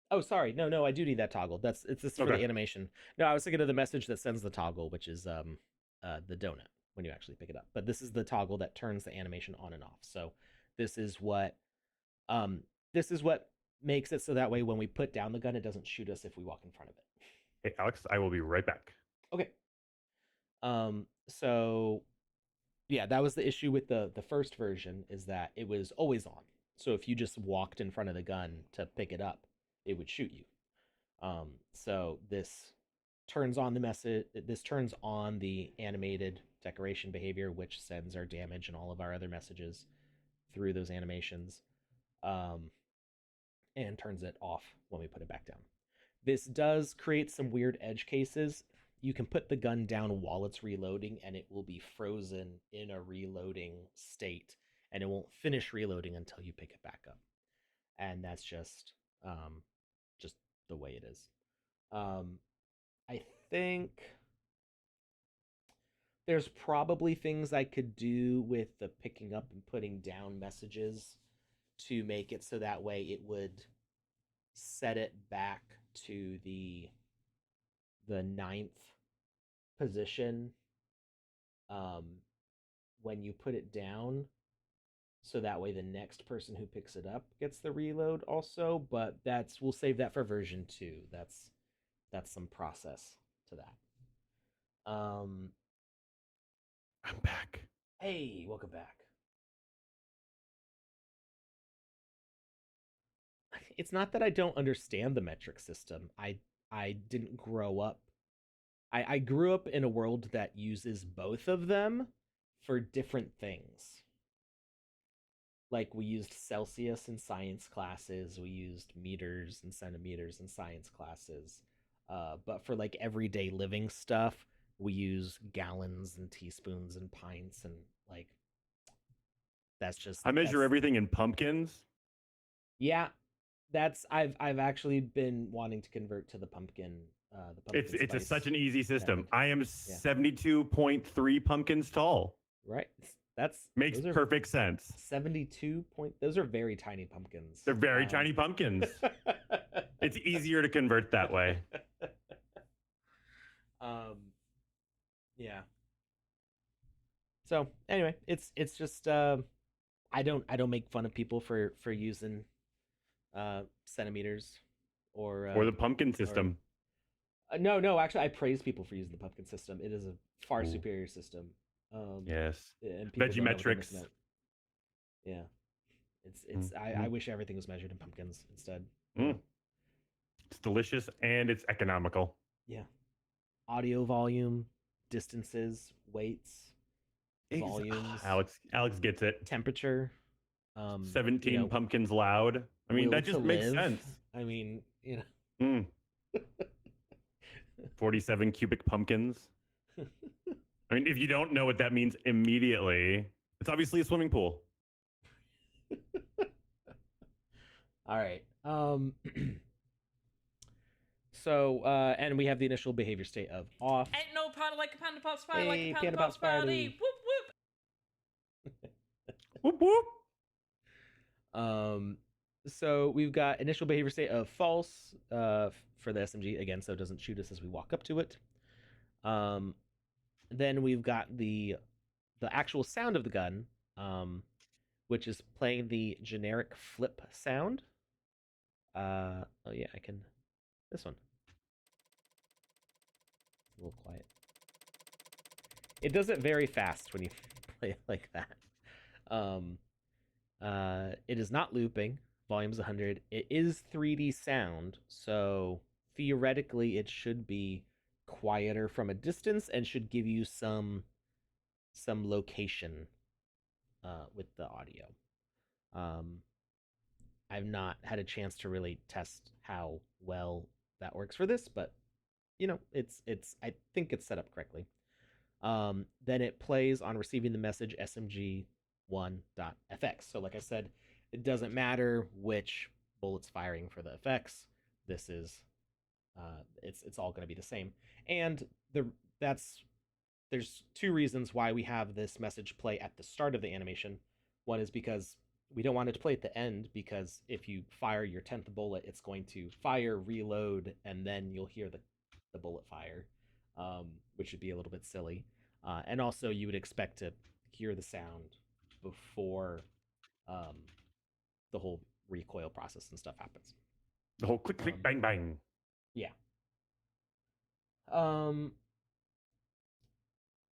Oh, sorry. No, I do need that toggle. It's this for the animation. No, I was thinking of the message that sends the toggle, which is the donut when you actually pick it up. But this is the toggle that turns the animation on and off. So this is what um this is what makes it so that way when we put down the gun, it doesn't shoot us if we walk in front of it.
Hey, Alex, I will be right back.
Okay. So yeah, that was the issue with the first version, is that it was always on. So if you just walked in front of the gun to pick it up, it would shoot you. So this turns on the message. This turns on the animated decoration behavior, which sends our damage and all of our other messages through those animations, um, and turns it off when we put it back down. This does create some weird edge cases. You can put the gun down while it's reloading, and it will be frozen in a reloading state, and it won't finish reloading until you pick it back up. And that's just the way it is. I think there's probably things I could do with the picking up and putting down messages to make it so that way it would set it back to the ninth position um, when you put it down, so that way the next person who picks it up gets the reload also. But that's, we'll save that for version 2. That's some process to that.
I'm back.
Hey, welcome back. It's not that I don't understand the metric system. I didn't grow up. I grew up in a world that uses both of them for different things. Like we used Celsius in science classes, we used meters and centimeters in science classes. But for like everyday living stuff, we use gallons and teaspoons and pints, and like that's just,
I measure everything in pumpkins.
yeah, that's, I've actually been wanting to convert to the pumpkin. The pumpkin
It's such an easy system.
method.
I am 72.3 pumpkins tall.
Right. That's
Makes perfect sense.
72 point. Those are very tiny pumpkins.
They're very tiny pumpkins. It's easier to convert that way.
Yeah. So anyway, it's just I don't make fun of people for using centimeters or
the pumpkin system.
No, actually, I praise people for using the pumpkin system. It is a far
Ooh.
superior system.
Yes.
And people don't know what they're
Veggiemetrics.
missing out. Yeah. It's I wish everything was measured in pumpkins instead.
It's delicious and it's economical.
Yeah. Audio volume, distances, weights, volumes.
Alex gets it.
Temperature.
17 pumpkins loud. I mean, that just makes sense.
I mean,
47 cubic pumpkins. I mean, if you don't know what that means immediately, it's obviously a swimming pool.
All right. So, and we have the initial behavior state of off.
Ain't no party like a panda pops party like
Hey,
a panda
Panda
pops
Pops
party.
party.
Whoop whoop.
Whoop whoop.
Um, so we've got initial behavior state of false for the SMG again, so it doesn't shoot us as we walk up to it. Then we've got the actual sound of the gun, which is playing the generic flip sound. Oh yeah, I can. This one. It's a little quiet. It does it very fast when you play it like that. It is not looping. Volume's 100. It is 3D sound, so theoretically it should be quieter from a distance and should give you some location with the audio. I've not had a chance to really test how well that works for this, but it's I think it's set up correctly. Then it plays on receiving the message smg1.fx. So like I said, it doesn't matter which bullet's firing for the effects. This is it's all going to be the same. And that's there's two reasons why we have this message play at the start of the animation. One is because we don't want it to play at the end, because if you fire your 10th bullet, it's going to fire, reload, and then you'll hear the bullet fire, which would be a little bit silly. And also, you would expect to hear the sound before the whole recoil process and stuff happens.
The whole click, click, bang, bang.
Yeah.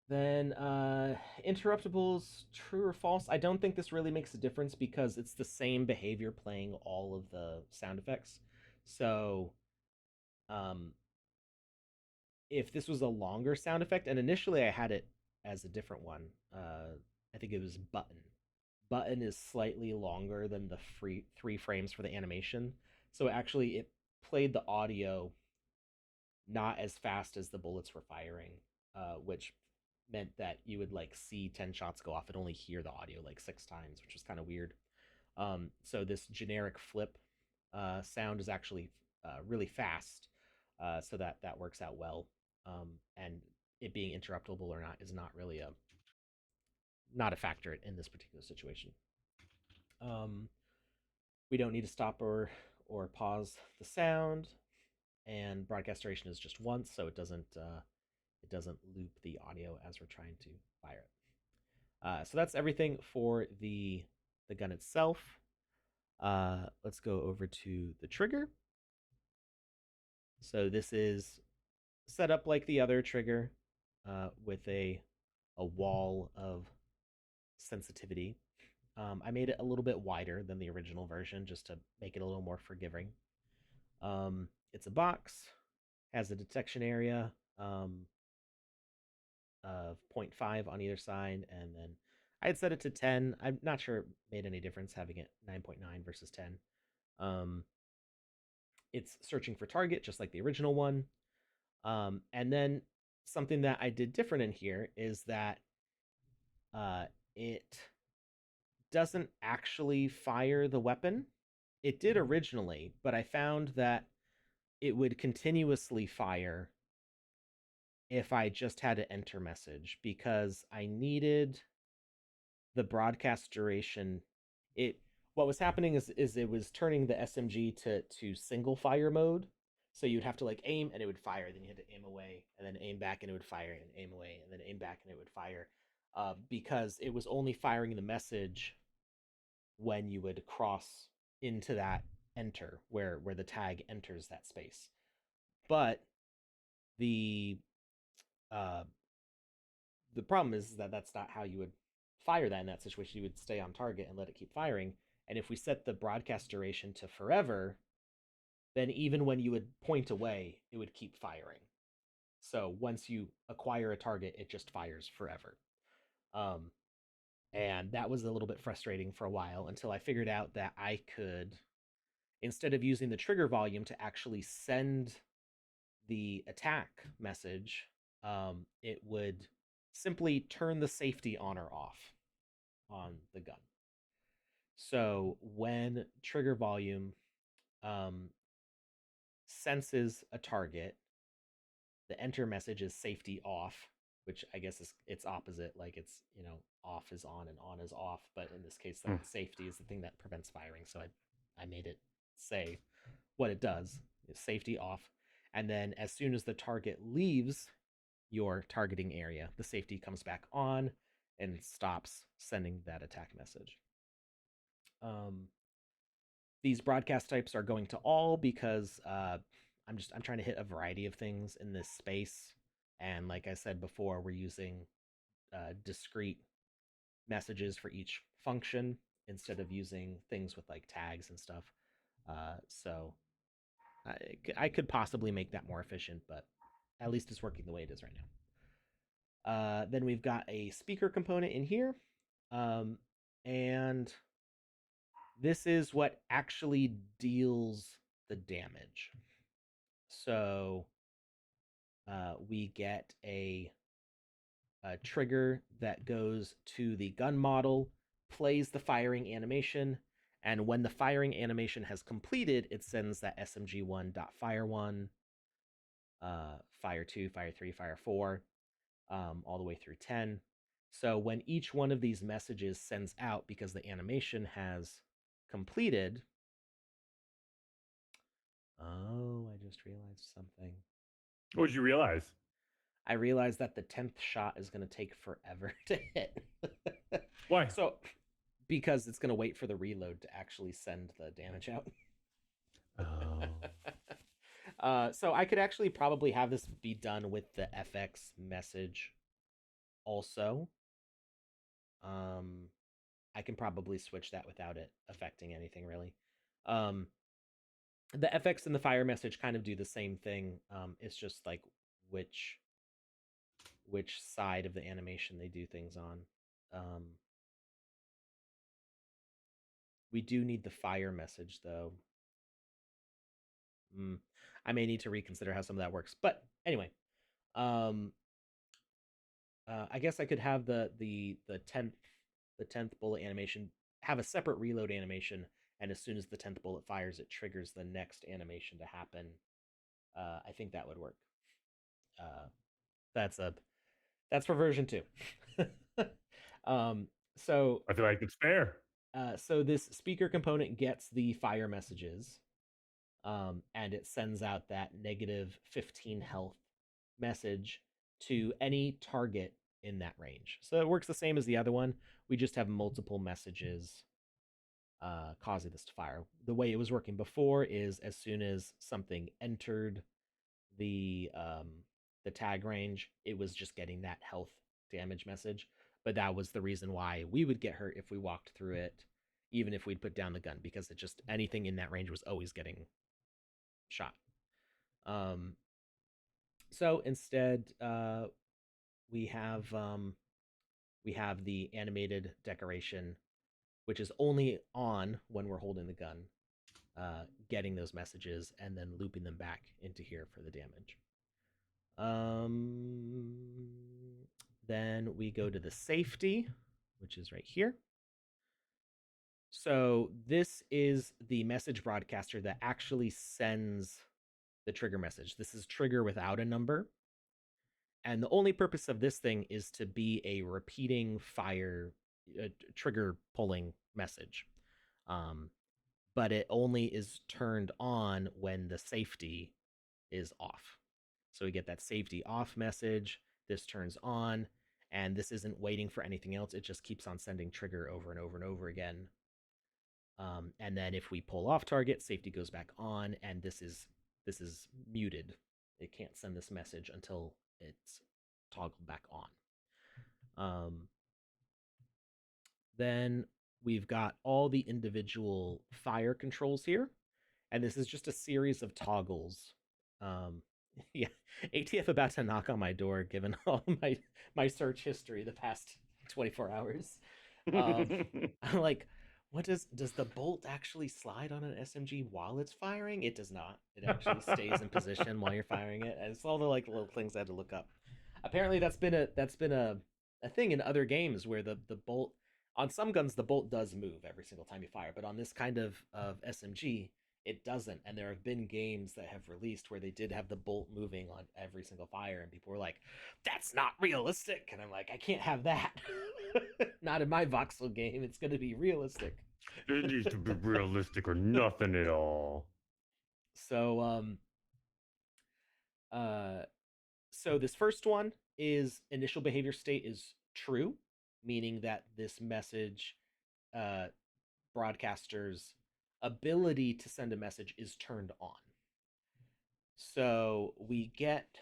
Then interruptibles, true or false? I don't think this really makes a difference because it's the same behavior playing all of the sound effects. So um, if this was a longer sound effect, and initially I had it as a different one, I think it was button. Button is slightly longer than the 3 frames for the animation. So actually it played the audio not as fast as the bullets were firing, which meant that you would like see 10 shots go off and only hear the audio like 6 times, which was kind of weird. So this generic flip sound is actually really fast, so that works out well. And it being interruptible or not is not really not a factor in this particular situation. We don't need to stop or pause the sound, and broadcast duration is just once, so it doesn't loop the audio as we're trying to fire it. So that's everything for the gun itself. Let's go over to the trigger. So this is set up like the other trigger, with a wall of sensitivity. I made it a little bit wider than the original version just to make it a little more forgiving. It's a box, has a detection area of 0.5 on either side, and then I had set it to 10. I'm not sure it made any difference having it 9.9 versus 10. It's searching for target just like the original one. And then something that I did different in here is that it doesn't actually fire the weapon. It did originally, but I found that it would continuously fire if I just had an enter message, because I needed the broadcast duration. What was happening is it was turning the SMG to single fire mode. So you'd have to like aim and it would fire, then you had to aim away and then aim back and it would fire, and aim away and then aim back and it would fire, because it was only firing the message when you would cross into that enter where the tag enters that space. But the uh, the problem is that that's not how you would fire that in that situation. You would stay on target and let it keep firing. And if we set the broadcast duration to forever, then even when you would point away, it would keep firing. So once you acquire a target, it just fires forever. And that was a little bit frustrating for a while until I figured out that I could, instead of using the trigger volume to actually send the attack message, it would simply turn the safety on or off on the gun. So when trigger volume um, senses a target, the enter message is safety off, which I guess is it's opposite. Like it's, off is on and on is off. But in this case,
Hmm.
the safety is the thing that prevents firing. So I made it say what it does is safety off. And then as soon as the target leaves your targeting area, the safety comes back on and stops sending that attack message. These broadcast types are going to all because I'm trying to hit a variety of things in this space, and like I said before, we're using discrete messages for each function instead of using things with like tags and stuff. So I could possibly make that more efficient, but at least it's working the way it is right now. Then we've got a speaker component in here, and this is what actually deals the damage. So we get a trigger that goes to the gun model, plays the firing animation, and when the firing animation has completed, it sends that SMG1.fire1, fire 2, fire 3, fire 4, all the way through 10. So when each one of these messages sends out because the animation has completed. Oh, I just realized something.
What did you realize?
I realized that the 10th shot is going to take forever to hit.
Why?
So, because it's going to wait for the reload to actually send the damage out.
Oh.
So I could actually probably have this be done with the FX message also. I can probably switch that without it affecting anything really. The FX and the fire message kind of do the same thing. It's just like which side of the animation they do things on. We do need the fire message though. I may need to reconsider how some of that works, but anyway, I guess I could have the 10th bullet animation have a separate reload animation, and as soon as the 10th bullet fires, it triggers the next animation to happen. I think that would work. That's for version 2. So
I feel like it's fair.
So this speaker component gets the fire messages, and it sends out that negative 15 health message to any target in that range. So it works the same as the other one. We just have multiple messages causing this to fire. The way it was working before is as soon as something entered the tag range, it was just getting that health damage message. But that was the reason why we would get hurt if we walked through it, even if we'd put down the gun, because it just anything in that range was always getting shot. So instead, we have the animated decoration, which is only on when we're holding the gun, getting those messages and then looping them back into here for the damage. Then we go to the safety, which is right here. So this is the message broadcaster that actually sends the trigger message. This is trigger without a number. And the only purpose of this thing is to be a repeating fire trigger pulling message. But it only is turned on when the safety is off. So we get that safety off message. This turns on, and this isn't waiting for anything else. It just keeps on sending trigger over and over and over again. And then if we pull off target, safety goes back on, and this is muted. It can't send this message until it's toggled back on. Then we've got all the individual fire controls here, and this is just a series of toggles. Yeah, ATF about to knock on my door, given all my search history the past 24 hours. I'm like, What does the bolt actually slide on an SMG while it's firing? It does not. It actually stays in position while you're firing it. And it's all the like little things I had to look up. Apparently that's been a thing in other games where the bolt on some guns the bolt does move every single time you fire, but on this kind of SMG it doesn't. And there have been games that have released where they did have the bolt moving on every single fire, and people were like, "That's not realistic." And I'm like, "I can't have that. Not in my voxel game. It's going to be realistic."
It needs to be realistic or nothing at all.
So uh so this first one is initial behavior state is true, meaning that this message uh broadcaster's ability to send a message is turned on. So we get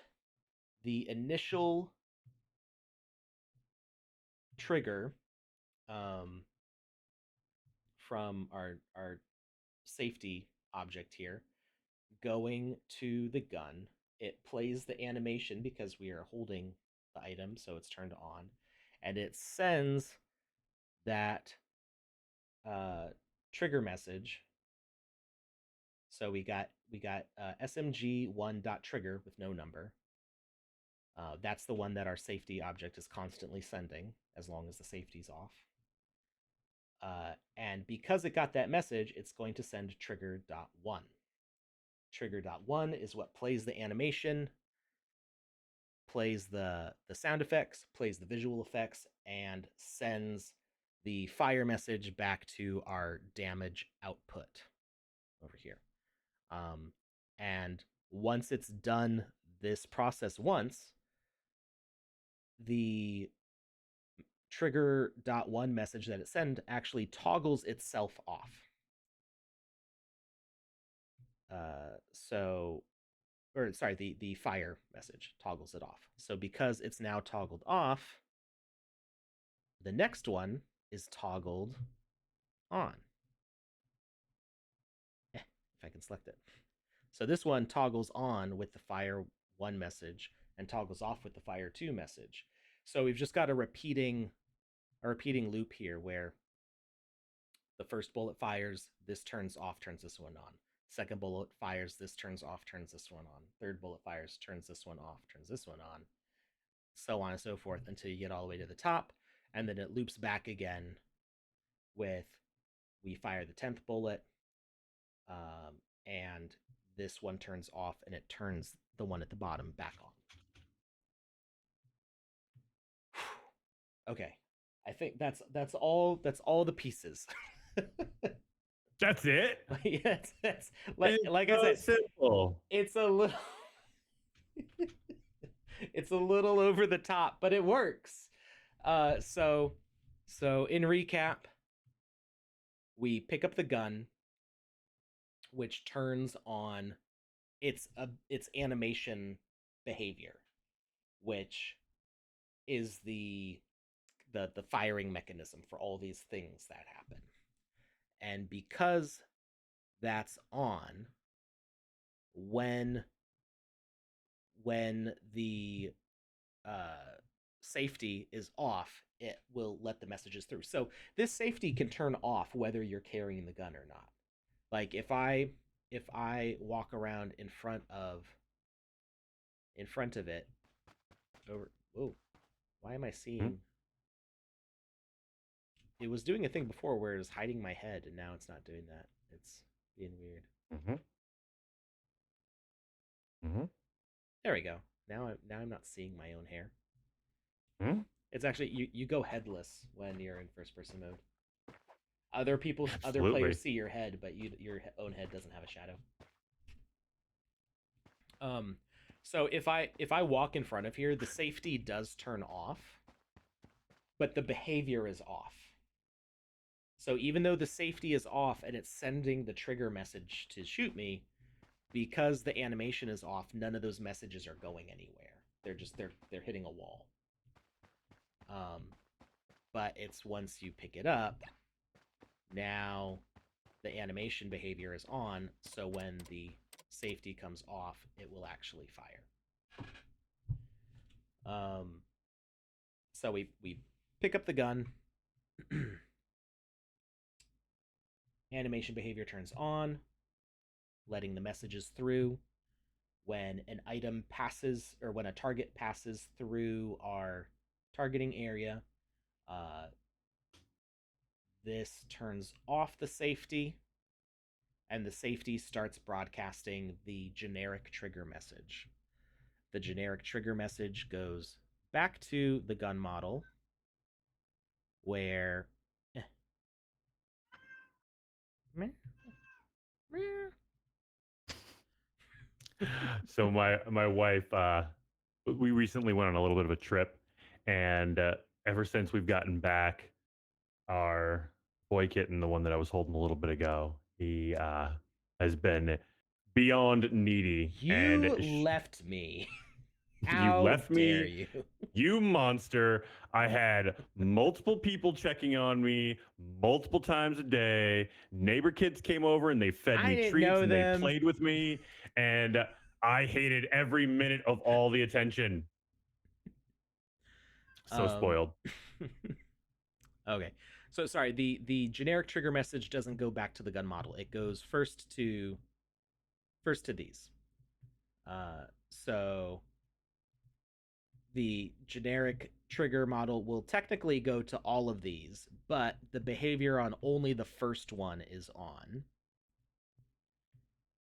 the initial trigger from our safety object here going to the gun. It plays the animation because we are holding the item, so it's turned on, and it sends that trigger message. So we got SMG1.trigger with no number. That's the one that our safety object is constantly sending as long as the safety's off. And because it got that message, it's going to send trigger.1. Trigger.1 is what plays the animation, plays the sound effects, plays the visual effects, and sends the fire message back to our damage output over here. And once it's done this process once, the trigger.1 message that it sends actually toggles itself off. The fire message toggles it off. So because it's now toggled off, the next one is toggled on. If I can select it. So this one toggles on with the fire 1 message and toggles off with the fire 2 message. So we've just got a repeating loop here where the first bullet fires, this turns off, turns this one on. Second bullet fires, this turns off, turns this one on. Third bullet fires, turns this one off, turns this one on. So on and so forth until you get all the way to the top. And then it loops back again with we fire the 10th bullet, and this one turns off and it turns the one at the bottom back on. Okay. I think that's all the pieces.
That's it.
Yeah, it's like I said,
simple.
it's a little it's a little over the top, but it works. So in recap, we pick up the gun, which turns on its animation behavior, which is the firing mechanism for all these things that happen. And because that's on, when the safety is off, it will let the messages through. So this safety can turn off whether you're carrying the gun or not. Like if I walk around in front of it over, whoa, why am I seeing it was doing a thing before where it was hiding my head, and now it's not doing that. It's being weird. There we go. Now I'm not seeing my own hair. It's actually you go headless when you're in first person mode. Other players see your head, but your own head doesn't have a shadow. So if I walk in front of here, the safety does turn off, but the behavior is off. So even though the safety is off and it's sending the trigger message to shoot me, because the animation is off, none of those messages are going anywhere. They're hitting a wall. But it's once you pick it up, now the animation behavior is on, so when the safety comes off, it will actually fire. So we pick up the gun. animation behavior turns on, letting the messages through. When an item passes, or when a target passes through our targeting area, this turns off the safety, and the safety starts broadcasting the generic trigger message. The generic trigger message goes back to the gun model, where
So my wife, we recently went on a little bit of a trip, and ever since we've gotten back, our boy kitten, the one that I was holding a little bit ago, he has been beyond needy, and
you left me.
you
How
left
dare
me.
you?
You monster. I had multiple people checking on me multiple times a day. Neighbor kids came over and they fed
I
me
didn't
treats
know
and they
them.
played with me. And I hated every minute of all the attention. So spoiled.
Okay. So sorry, the generic trigger message doesn't go back to the gun model. It goes first to these. So the generic trigger model will technically go to all of these, but the behavior on only the first one is on.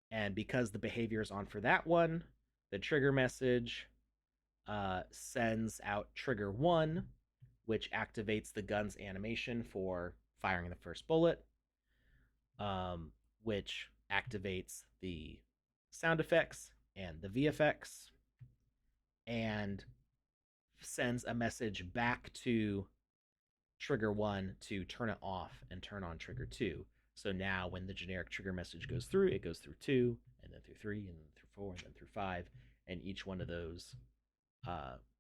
And because the behavior is on for that one, the trigger message sends out trigger 1, which activates the gun's animation for firing the first bullet, which activates the sound effects and the VFX, and sends a message back to trigger 1 to turn it off and turn on trigger 2. So now when the generic trigger message goes through, it goes through 2, and then through 3, and then through 4, and then through 5, and each one of those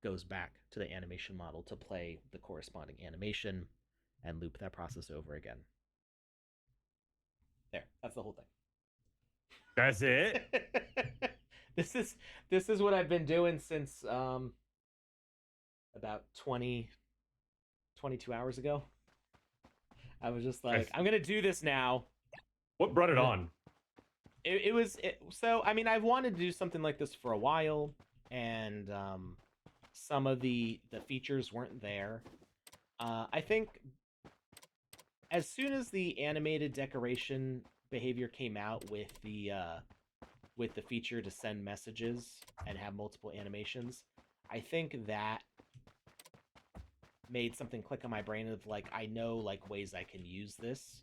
goes back to the animation model to play the corresponding animation and loop that process over again. There, that's the whole thing.
That's it.
This is what I've been doing since about 22 hours ago. I was just like, I'm gonna do this now.
What brought it on?
So I mean, I've wanted to do something like this for a while, and some of the features weren't there. I think as soon as the animated decoration behavior came out with the feature to send messages and have multiple animations, I think that made something click on my brain of like, I know like ways I can use this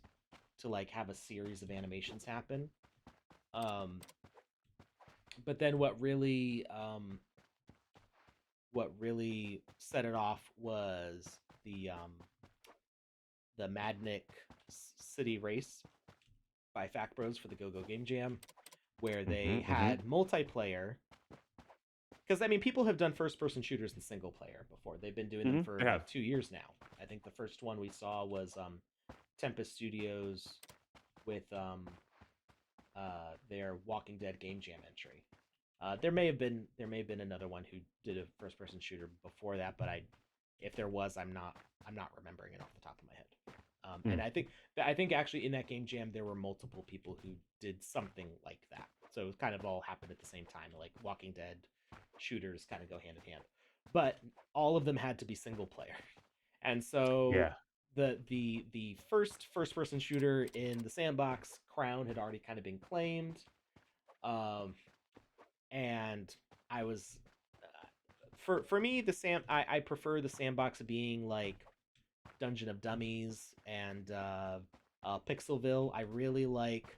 to like have a series of animations happen. But then what really set it off was the Madnik City Race by Fact Bros for the Go Go Game Jam, where they had multiplayer. Because I mean, people have done first-person shooters in single player before. They've been doing them for like 2 years now. I think the first one we saw was Tempest Studios with their Walking Dead Game Jam entry. There may have been another one who did a first-person shooter before that, but if there was, I'm not remembering it off the top of my head. And I think actually in that Game Jam there were multiple people who did something like that. So it kind of all happened at the same time. Like Walking Dead shooters kind of go hand in hand, but all of them had to be single player. And so the first person shooter in the Sandbox crown had already kind of been claimed, and I was for me I prefer the Sandbox being like Dungeon of Dummies and Pixelville. I really like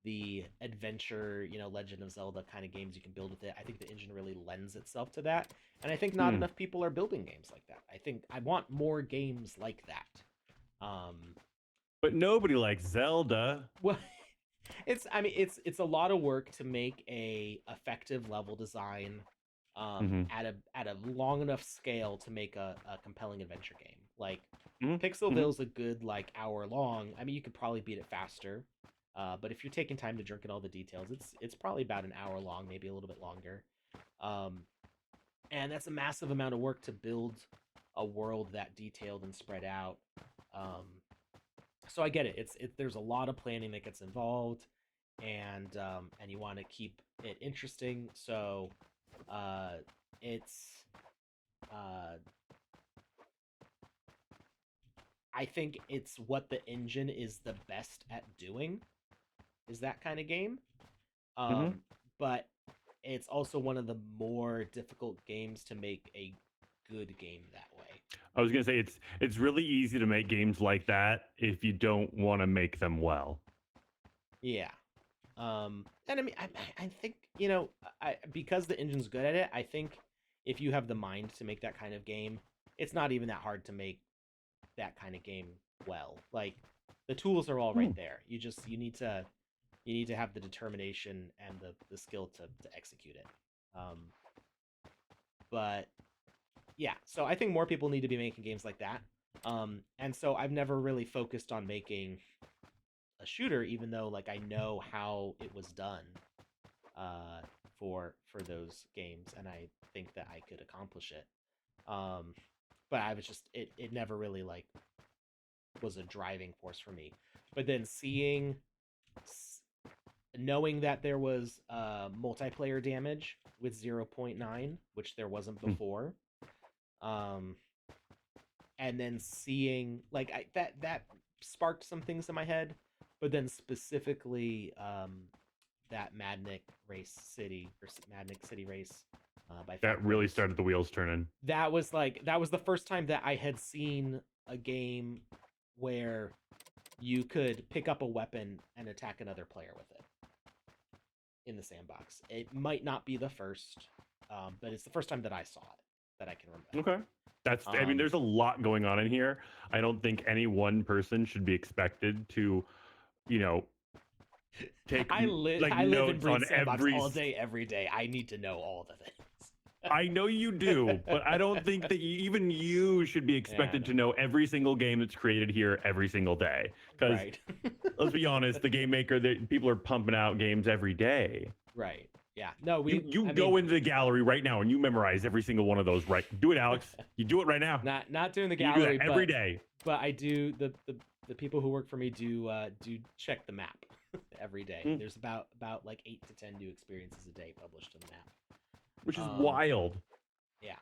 the adventure, Legend of Zelda kind of games you can build with it. I think the engine really lends itself to that, and I think not enough people are building games like that. I think I want more games like that.
But nobody likes Zelda.
Well, it's a lot of work to make a effective level design at a long enough scale to make a compelling adventure game. Like Pixelville's a good like hour long. I mean, you could probably beat it faster. But if you're taking time to drink in all the details, it's probably about an hour long, maybe a little bit longer. And that's a massive amount of work to build a world that detailed and spread out. So I get it. There's a lot of planning that gets involved, and you want to keep it interesting. So it's I think it's what the engine is the best at doing, is that kind of game.
Mhm.
But it's also one of the more difficult games to make a good game that way.
I was gonna say it's really easy to make games like that if you don't want to make them well.
Yeah. And I mean, I think, because the engine's good at it, I think if you have the mind to make that kind of game, it's not even that hard to make that kind of game well. Like, the tools are all right there. You need to have the determination and the skill to execute it. But yeah, so I think more people need to be making games like that. And so I've never really focused on making a shooter, even though like I know how it was done for those games, and I think that I could accomplish it. But I was just it never really like was a driving force for me. But then knowing that there was multiplayer damage with 0.9, which there wasn't before, and then seeing like that sparked some things in my head. But then specifically that Madnik City race by
That really
Falcons.
started the wheels turning.
That was the first time that I had seen a game where you could pick up a weapon and attack another player with it in the sandbox. It might not be the first, but it's the first time that I saw it that I can remember.
Okay. I mean, there's a lot going on in here. I don't think any one person should be expected to, you know, take
I live and
notes
breathe
on
sandbox all day, every day. I need to know all the things.
I know you do, but I don't think that even you should be expected to know every single game that's created here every single day. Because
Right.
let's be honest, the game maker, people are pumping out games every day.
Right. Yeah. No,
You go into the gallery right now and you memorize every single one of those. Right? Do it, Alex. You do it right now.
Not doing the
You
gallery,
do that every day.
But I do the people who work for me do check the map every day. There's about like 8 to 10 new experiences a day published in the map,
Which is wild.
Yeah,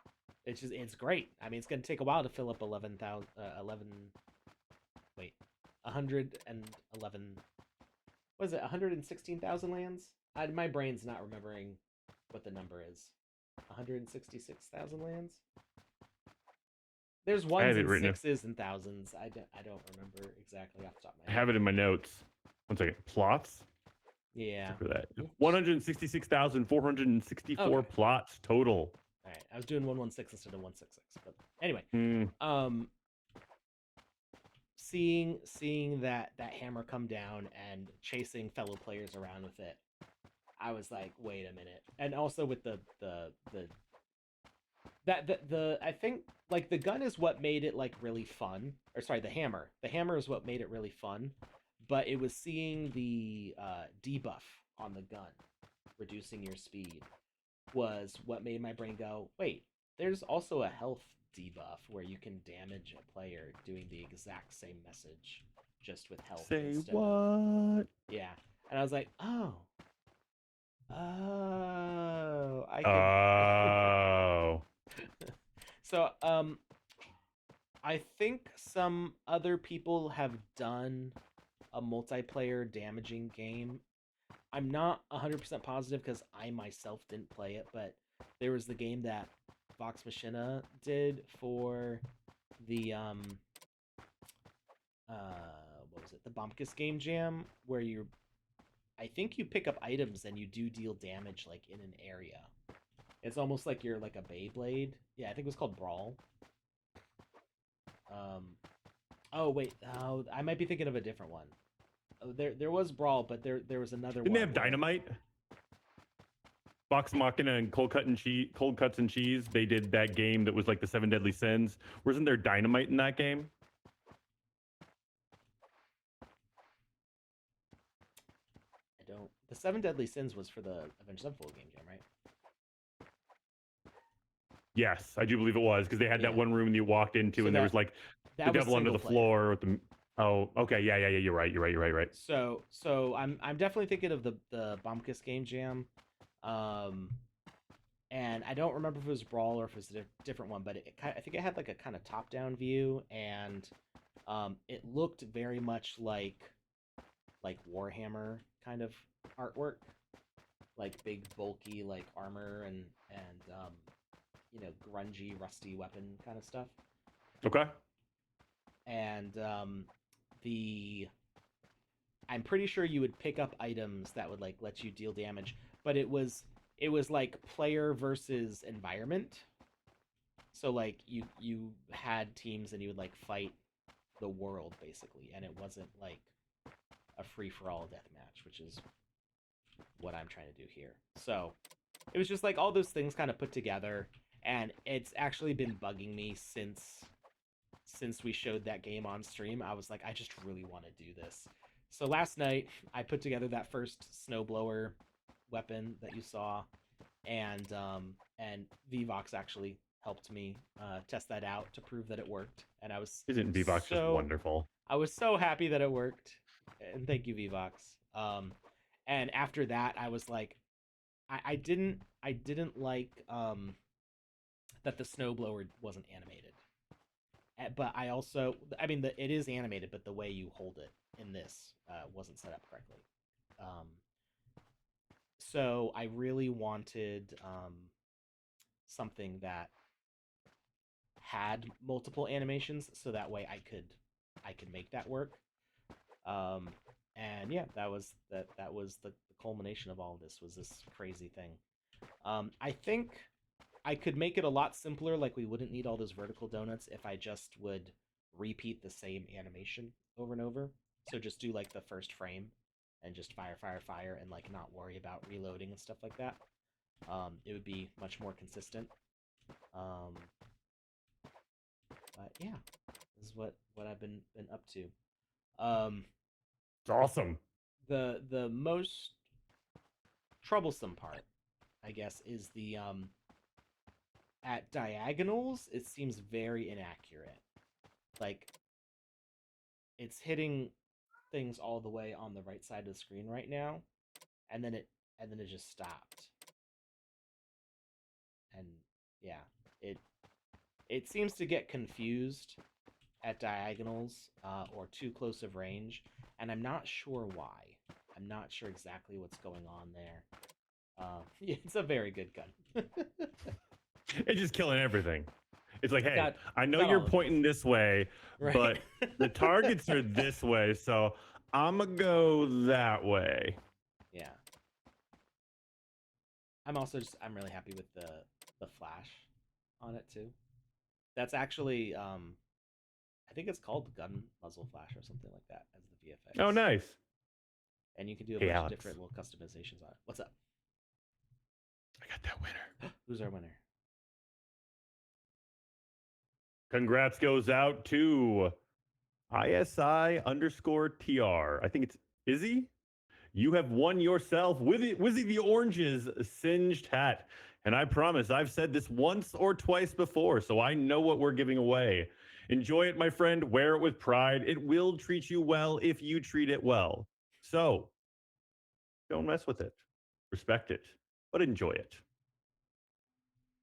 it's great. I mean, it's gonna take a while to fill up 111. Was it 116,000 lands? My brain's not remembering what the number is. 166,000 lands. There's ones and sixes and thousands. I don't remember exactly off the top of my head.
I have it in my notes. 1 second. Plots.
Yeah.
For that, 166,464 plots total.
All right, I was doing 116 instead of 166, but anyway, seeing that hammer come down and chasing fellow players around with it, I was like, wait a minute. And also with the I think like the gun is what made it like really fun. Or sorry, the hammer. The hammer is what made it really fun. But it was seeing the debuff on the gun, reducing your speed, was what made my brain go, wait, there's also a health debuff where you can damage a player doing the exact same message, just with health.
Say what?
Yeah. And I was like, oh, I can...
Oh.
So, I think some other people have done a multiplayer damaging game. I'm not 100% positive because I myself didn't play it, but there was the game that Vox Machina did for the what was it? The Bumpkus Game Jam, where I think you pick up items and you do deal damage like in an area. It's almost like you're like a Beyblade. Yeah, I think it was called Brawl. Oh wait, I might be thinking of a different one. There was Brawl, but there was another one.
Didn't they have Dynamite? Vox Machina and Cold Cuts and Cheese. They did that game that was like the 7 Deadly Sins. Wasn't there Dynamite in that game?
I don't. The 7 Deadly Sins was for the Avenged Sevenfold game jam, right?
Yes, I do believe it was, because they had that one room you walked into, and there was like the devil under the floor with the. Oh, okay. Yeah. You're right. Right.
So I'm definitely thinking of the Bumpkus Game Jam. Um, and I don't remember if it was Brawl or if it was a different one, but I think it had like a kind of top down view, and it looked very much like Warhammer kind of artwork, like big bulky like armor and grungy rusty weapon kind of stuff.
Okay.
And the I'm pretty sure you would pick up items that would like let you deal damage, but it was like player versus environment. So like you had teams and you would like fight the world basically, and it wasn't like a free for all deathmatch, which is what I'm trying to do here. So it was just like all those things kind of put together, and it's actually been bugging me since we showed that game on stream. I was like, I just really want to do this. So last night I put together that first snowblower weapon that you saw, and Vvox actually helped me test that out to prove that it worked, and
Isn't Vivox just wonderful?
I was so happy that it worked, and thank you, Vvox. And after that, I was like, I didn't like that the snowblower wasn't animated. But I mean, it is animated, but the way you hold it in this wasn't set up correctly. Um, so I really wanted something that had multiple animations, so that way I could make that work. Um, and yeah, that was the culmination of all of this, was this crazy thing. I think I could make it a lot simpler, like we wouldn't need all those vertical donuts if I just would repeat the same animation over and over. So just do like the first frame and just fire, fire, fire, and like not worry about reloading and stuff like that. It would be much more consistent. Um, but yeah, this is what I've been up to. Um,
It's awesome.
the most troublesome part, I guess, is the at diagonals, it seems very inaccurate. Like it's hitting things all the way on the right side of the screen right now, and then it just stopped. And yeah, it seems to get confused at diagonals or too close of range, and I'm not sure why. I'm not sure exactly what's going on there. It's a very good gun.
It's just killing everything. It's like, hey,
Got
I know
got
you're
all of
pointing this way,
right.
but the targets are this way, so I'm gonna go that way.
Yeah. I'm really happy with the flash on it too. That's actually I think it's called gun muzzle flash or something like that as the VFX.
Oh, nice.
And you can do a
Hey,
bunch of
Alex,
different little customizations on it. What's up?
I got that winner.
Who's our winner?
Congrats goes out to ISI underscore TR. I think it's Izzy. You have won yourself Wizzy the Orange's singed hat. And I promise, I've said this once or twice before, so I know what we're giving away. Enjoy it, my friend. Wear it with pride. It will treat you well if you treat it well. So don't mess with it. Respect it, but enjoy it.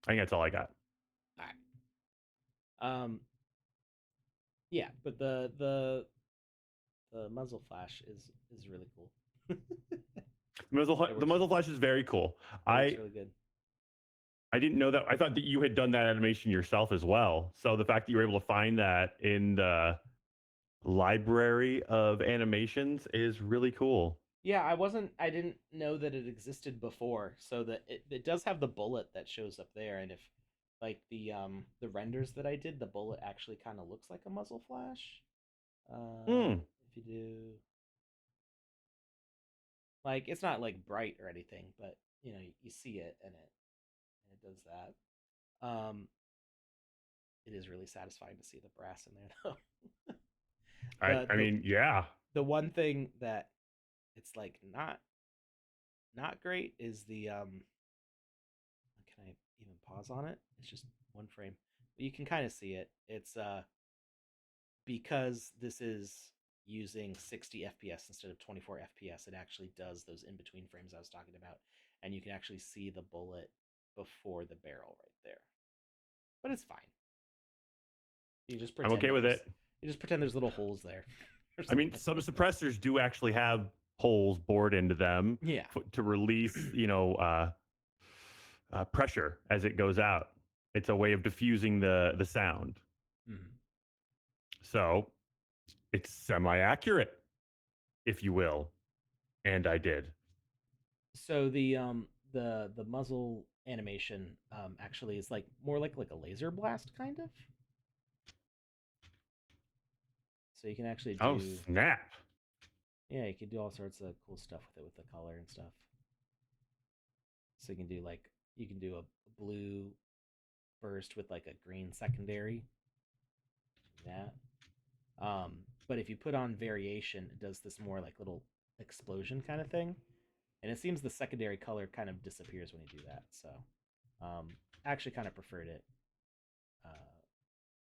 I think that's all I got.
All right. Yeah, but the muzzle flash is really cool.
The muzzle flash is very cool.
It looks really good.
I didn't know that. I thought that you had done that animation yourself as well. So the fact that you were able to find that in the library of animations is really cool.
Yeah, I didn't know that it existed before. So that it does have the bullet that shows up there, and if like the renders that I did, the bullet actually kind of looks like a muzzle flash.
Mm.
If you do like, it's not like bright or anything, but you see it, and it does that. It is really satisfying to see the brass in there though.
I mean, yeah.
The one thing that it's like not great is the can I even pause on it? It's just one frame. But you can kind of see it. It's because this is using 60 FPS instead of 24 FPS, it actually does those in between frames I was talking about, and you can actually see the bullet before the barrel right there. But it's fine. You just
I'm
pretend
okay with it.
You just pretend there's little holes there.
I mean, some suppressors do actually have holes bored into them
Yeah.
to release, pressure as it goes out. It's a way of diffusing the sound.
Mhm.
So it's semi-accurate, if you will. And I did.
So the muzzle animation actually is like more like a laser blast kind of. So you can actually
Oh,
do
snap.
yeah, you can do all sorts of cool stuff with it with the color and stuff. So you can do a blue burst with like a green secondary. Yeah. But if you put on variation, it does this more like little explosion kind of thing. And it seems the secondary color kind of disappears when you do that. So I actually kind of preferred it uh,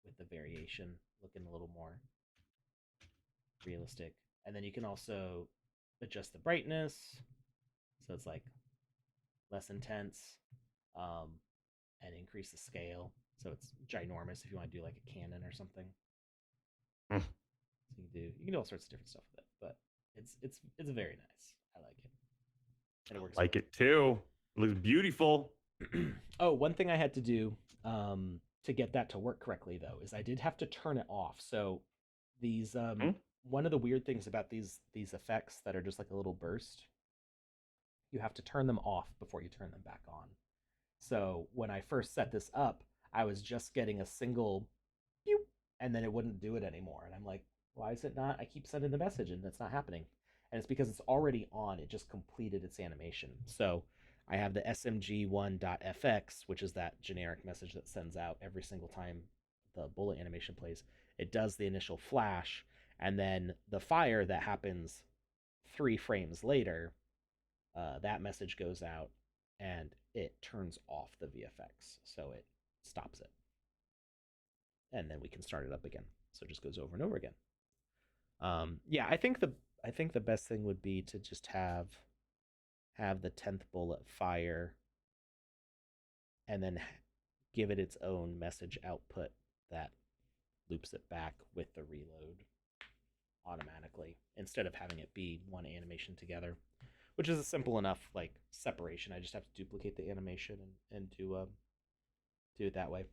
with the variation looking a little more realistic. And then you can also adjust the brightness. So it's like less intense um, and increase the scale. So it's ginormous if you want to do like a cannon or something.
Mm.
So you can do all sorts of different stuff with it, but it's very nice. I like it, and it works.
Like it too. It looks beautiful.
Oh, one thing I had to do to get that to work correctly though is I did have to turn it off. So these
Hmm?
one of the weird things about these effects that are just like a little burst, you have to turn them off before you turn them back on. So when I first set this up, I was just getting a single pew, and then it wouldn't do it anymore. And I'm like, why is it not? I keep sending the message and it's not happening. And it's because it's already on. It just completed its animation. So I have the smg1.fx, which is that generic message that sends out every single time the bullet animation plays. It does the initial flash, and then the fire that happens 3 frames later, that message goes out and it turns off the VFX. So it stops it. And then we can start it up again. So it just goes over and over again. Yeah, I think the best thing would be to just have the 10th bullet fire and then give it its own message output that loops it back with the reload automatically instead of having it be one animation together, which is a simple enough like separation. I just have to duplicate the animation and do it that way.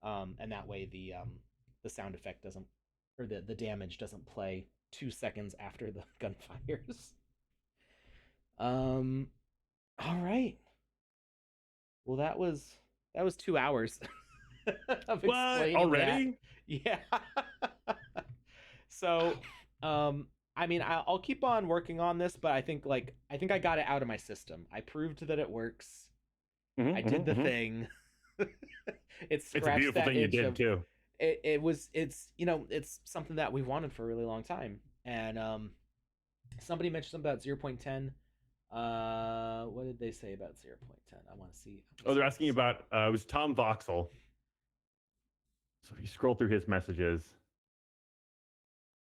And that way the sound effect doesn't, or the damage doesn't play 2 seconds after the gun fires. Um, all right. Well, that was 2 hours of
What?
explaining
Already?
that. Yeah. So, I mean, I'll keep on working on this, but I think I got it out of my system. I proved that it works. I did the thing. It
It's a
scratched
beautiful
that
thing you
itch
did
of
too.
it's it's something that we've wanted for a really long time. And somebody mentioned something about 0.10. What did they say about 0.10? I want to see.
Oh, they're asking about it was Tom Voxel. So if you scroll through his messages,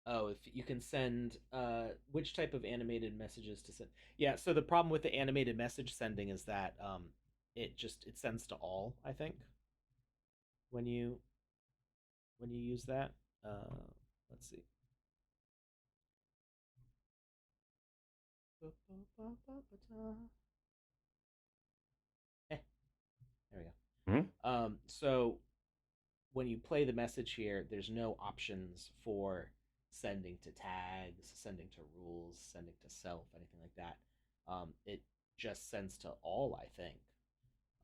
Oh, if you can send which type of animated messages to send. Yeah, so the problem with the animated message sending is that it sends to all, I think, when you use that. Let's see. Eh, there we
hmm?
go. So when you play the message here, there's no options for sending to tags, sending to rules, sending to self, anything like that. It just sends to all, I think.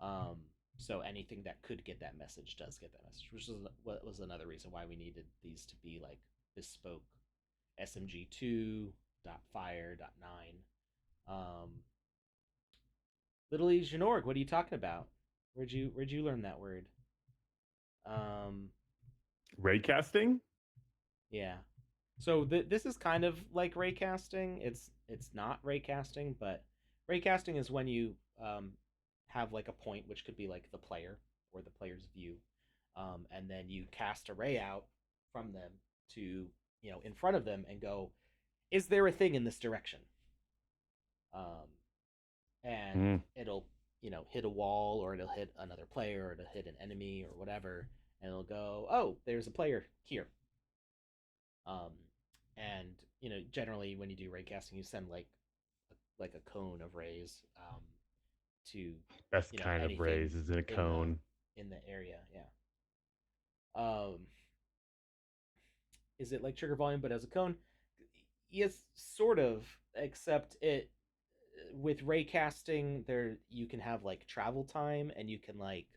Um, so anything that could get that message does get that message, which is what was another reason why we needed these to be like bespoke smg2.fire.9. Little E Genorg, what are you talking about? Where'd you learn that word? Um,
Raycasting?
yeah. So this is kind of like raycasting. It's not raycasting, but raycasting is when you have like a point, which could be like the player or the player's view, and then you cast a ray out from them to in front of them and go, is there a thing in this direction? Um, and
Mm.
it'll hit a wall, or it'll hit another player, or it'll hit an enemy or whatever, and it'll go, oh, there's a player here. Um, and generally when you do raycasting, you send like a cone of rays to
Best kind of
anything
rays is in a
in
cone.
the area. Yeah. Is it like trigger volume but as a cone? Yes, sort of. Except it with raycasting, there you can have like travel time, and you can like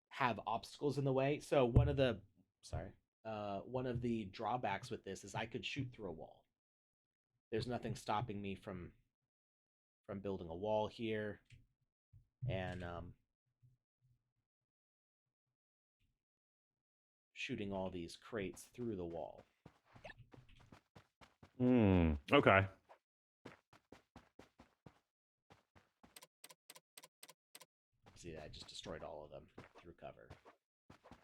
have obstacles in the way. So one of the drawbacks with this is I could shoot through a wall. There's nothing stopping me from building a wall here, and shooting all these crates through the wall.
Okay.
See, I just destroyed all of them through cover.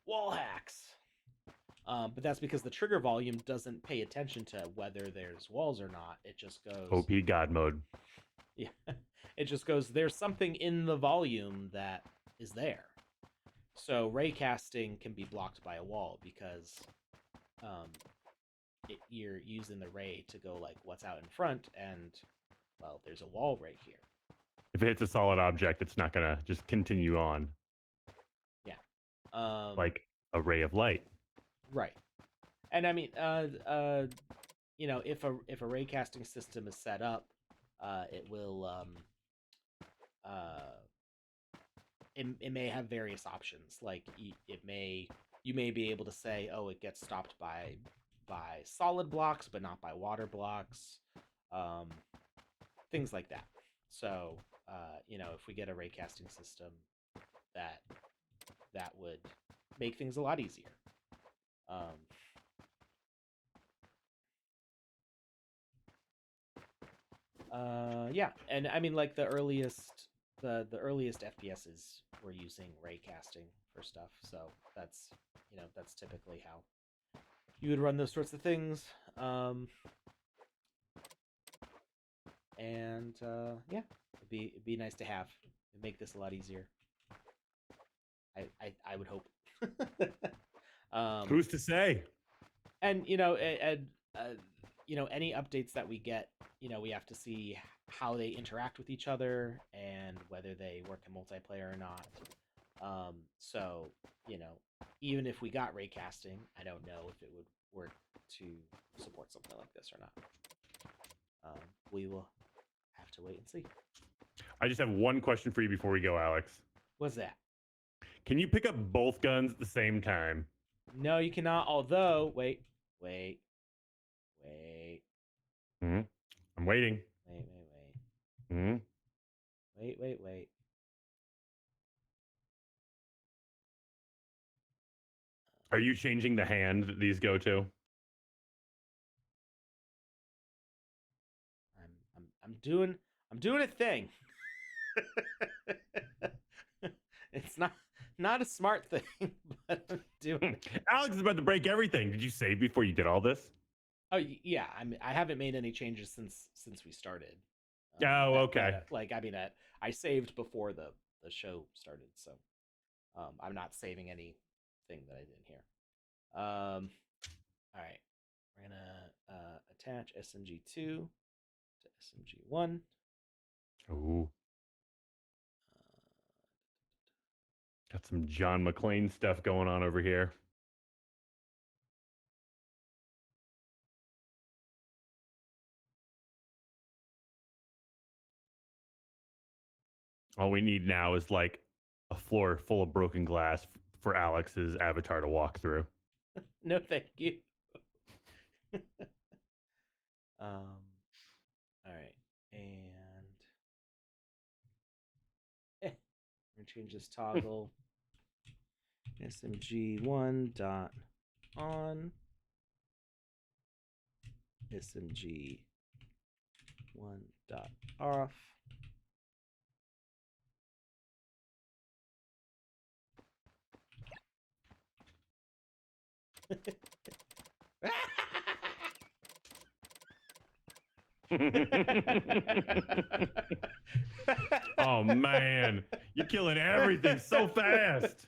Wall hacks! But that's because the trigger volume doesn't pay attention to whether there's walls or not. It just goes...
OP God mode.
Yeah. It just goes, there's something in the volume that is there. So raycasting can be blocked by a wall because you're using the ray to go like what's out in front, and well, there's a wall right here.
If it hits a solid object, it's not gonna just continue on.
Yeah.
Like a ray of light.
Right. And I mean, if a raycasting system is set up, it will it may have various options. Like you may be able to say, oh, it gets stopped by solid blocks, but not by water blocks, things like that. So if we get a raycasting system, that would make things a lot easier. Yeah, and I mean, like the earliest FPSs were using raycasting for stuff, so that's typically how you would run those sorts of things. And yeah, it'd be nice to have. It'd make this a lot easier. I would hope.
Who's to say?
And any updates that we get, we have to see how they interact with each other and whether they work in multiplayer or not. So even if we got raycasting, I don't know if it would work to support something like this or not. We will have to wait and see.
I just have one question for you before we go, Alex.
What's that?
Can you pick up both guns at the same time?
No, you cannot. Although, wait.
Mm-hmm. I'm waiting.
Wait.
Mm-hmm.
Wait.
Are you changing the hand that these go to?
I'm doing a thing. It's not a smart thing, but I'm doing it.
Alex is about to break everything. Did you save before you did all this?
Oh yeah, I haven't made any changes since we started.
Oh, okay.
I saved before the show started, so I'm not saving anything that I did here. All right, we're gonna attach SMG2 to SMG1.
Ooh. Got some John McClane stuff going on over here. All we need now is like a floor full of broken glass for Alex's avatar to walk through.
No, thank you. All right, and we're gonna change this toggle. SMG1 dot on. SMG1 dot off.
Oh man, you're killing everything so fast.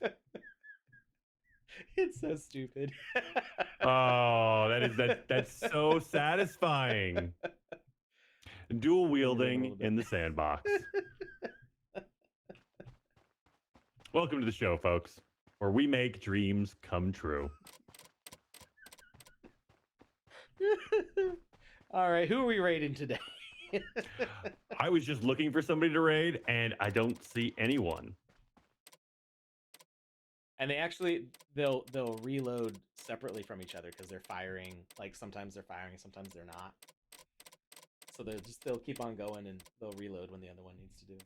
It's so stupid.
Oh, that's so satisfying. Dual wielding in the sandbox. Welcome to the show, folks, where we make dreams come true.
All right, who are we raiding today?
I was just looking for somebody to raid, and I don't see anyone.
And they'll reload separately from each other because they're firing. Like sometimes they're firing, sometimes they're not. So they'll keep on going and they'll reload when the other one needs to do.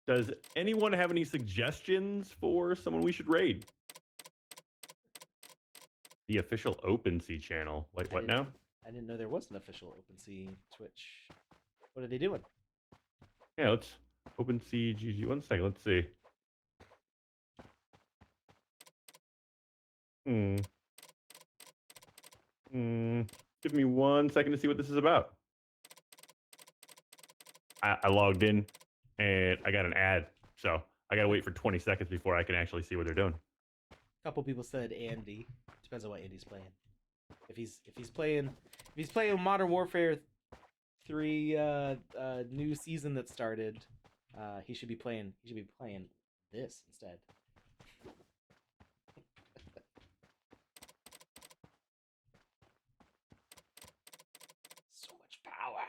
Does anyone have any suggestions for someone we should raid? The official OpenSea channel. Wait, what now?
I didn't know there was an official OpenSea Twitch. What are they doing?
Yeah, let's OpenSea GG. 1 second, let's see. Give me 1 second to see what this is about. I logged in and I got an ad, so I gotta wait for 20 seconds before I can actually see what they're doing.
A couple people said Andy. Depends on what Andy's playing. If he's playing Modern Warfare 3 new season that started, he should be playing this instead. So much power.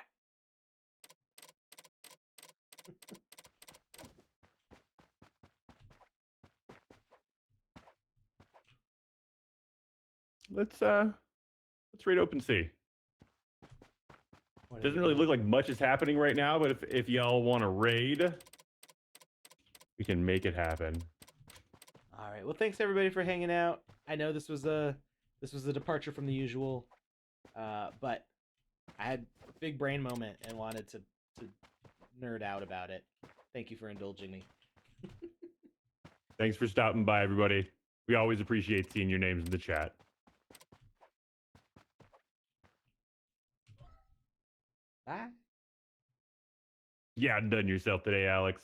Let's raid OpenSea. Doesn't really look like much is happening right now, but if y'all want to raid, we can make it happen.
All right. Well, thanks everybody for hanging out. I know this was a departure from the usual, but I had a big brain moment and wanted to nerd out about it. Thank you for indulging me.
Thanks for stopping by, everybody. We always appreciate seeing your names in the chat.
Bye.
Yeah, done yourself today, Alex.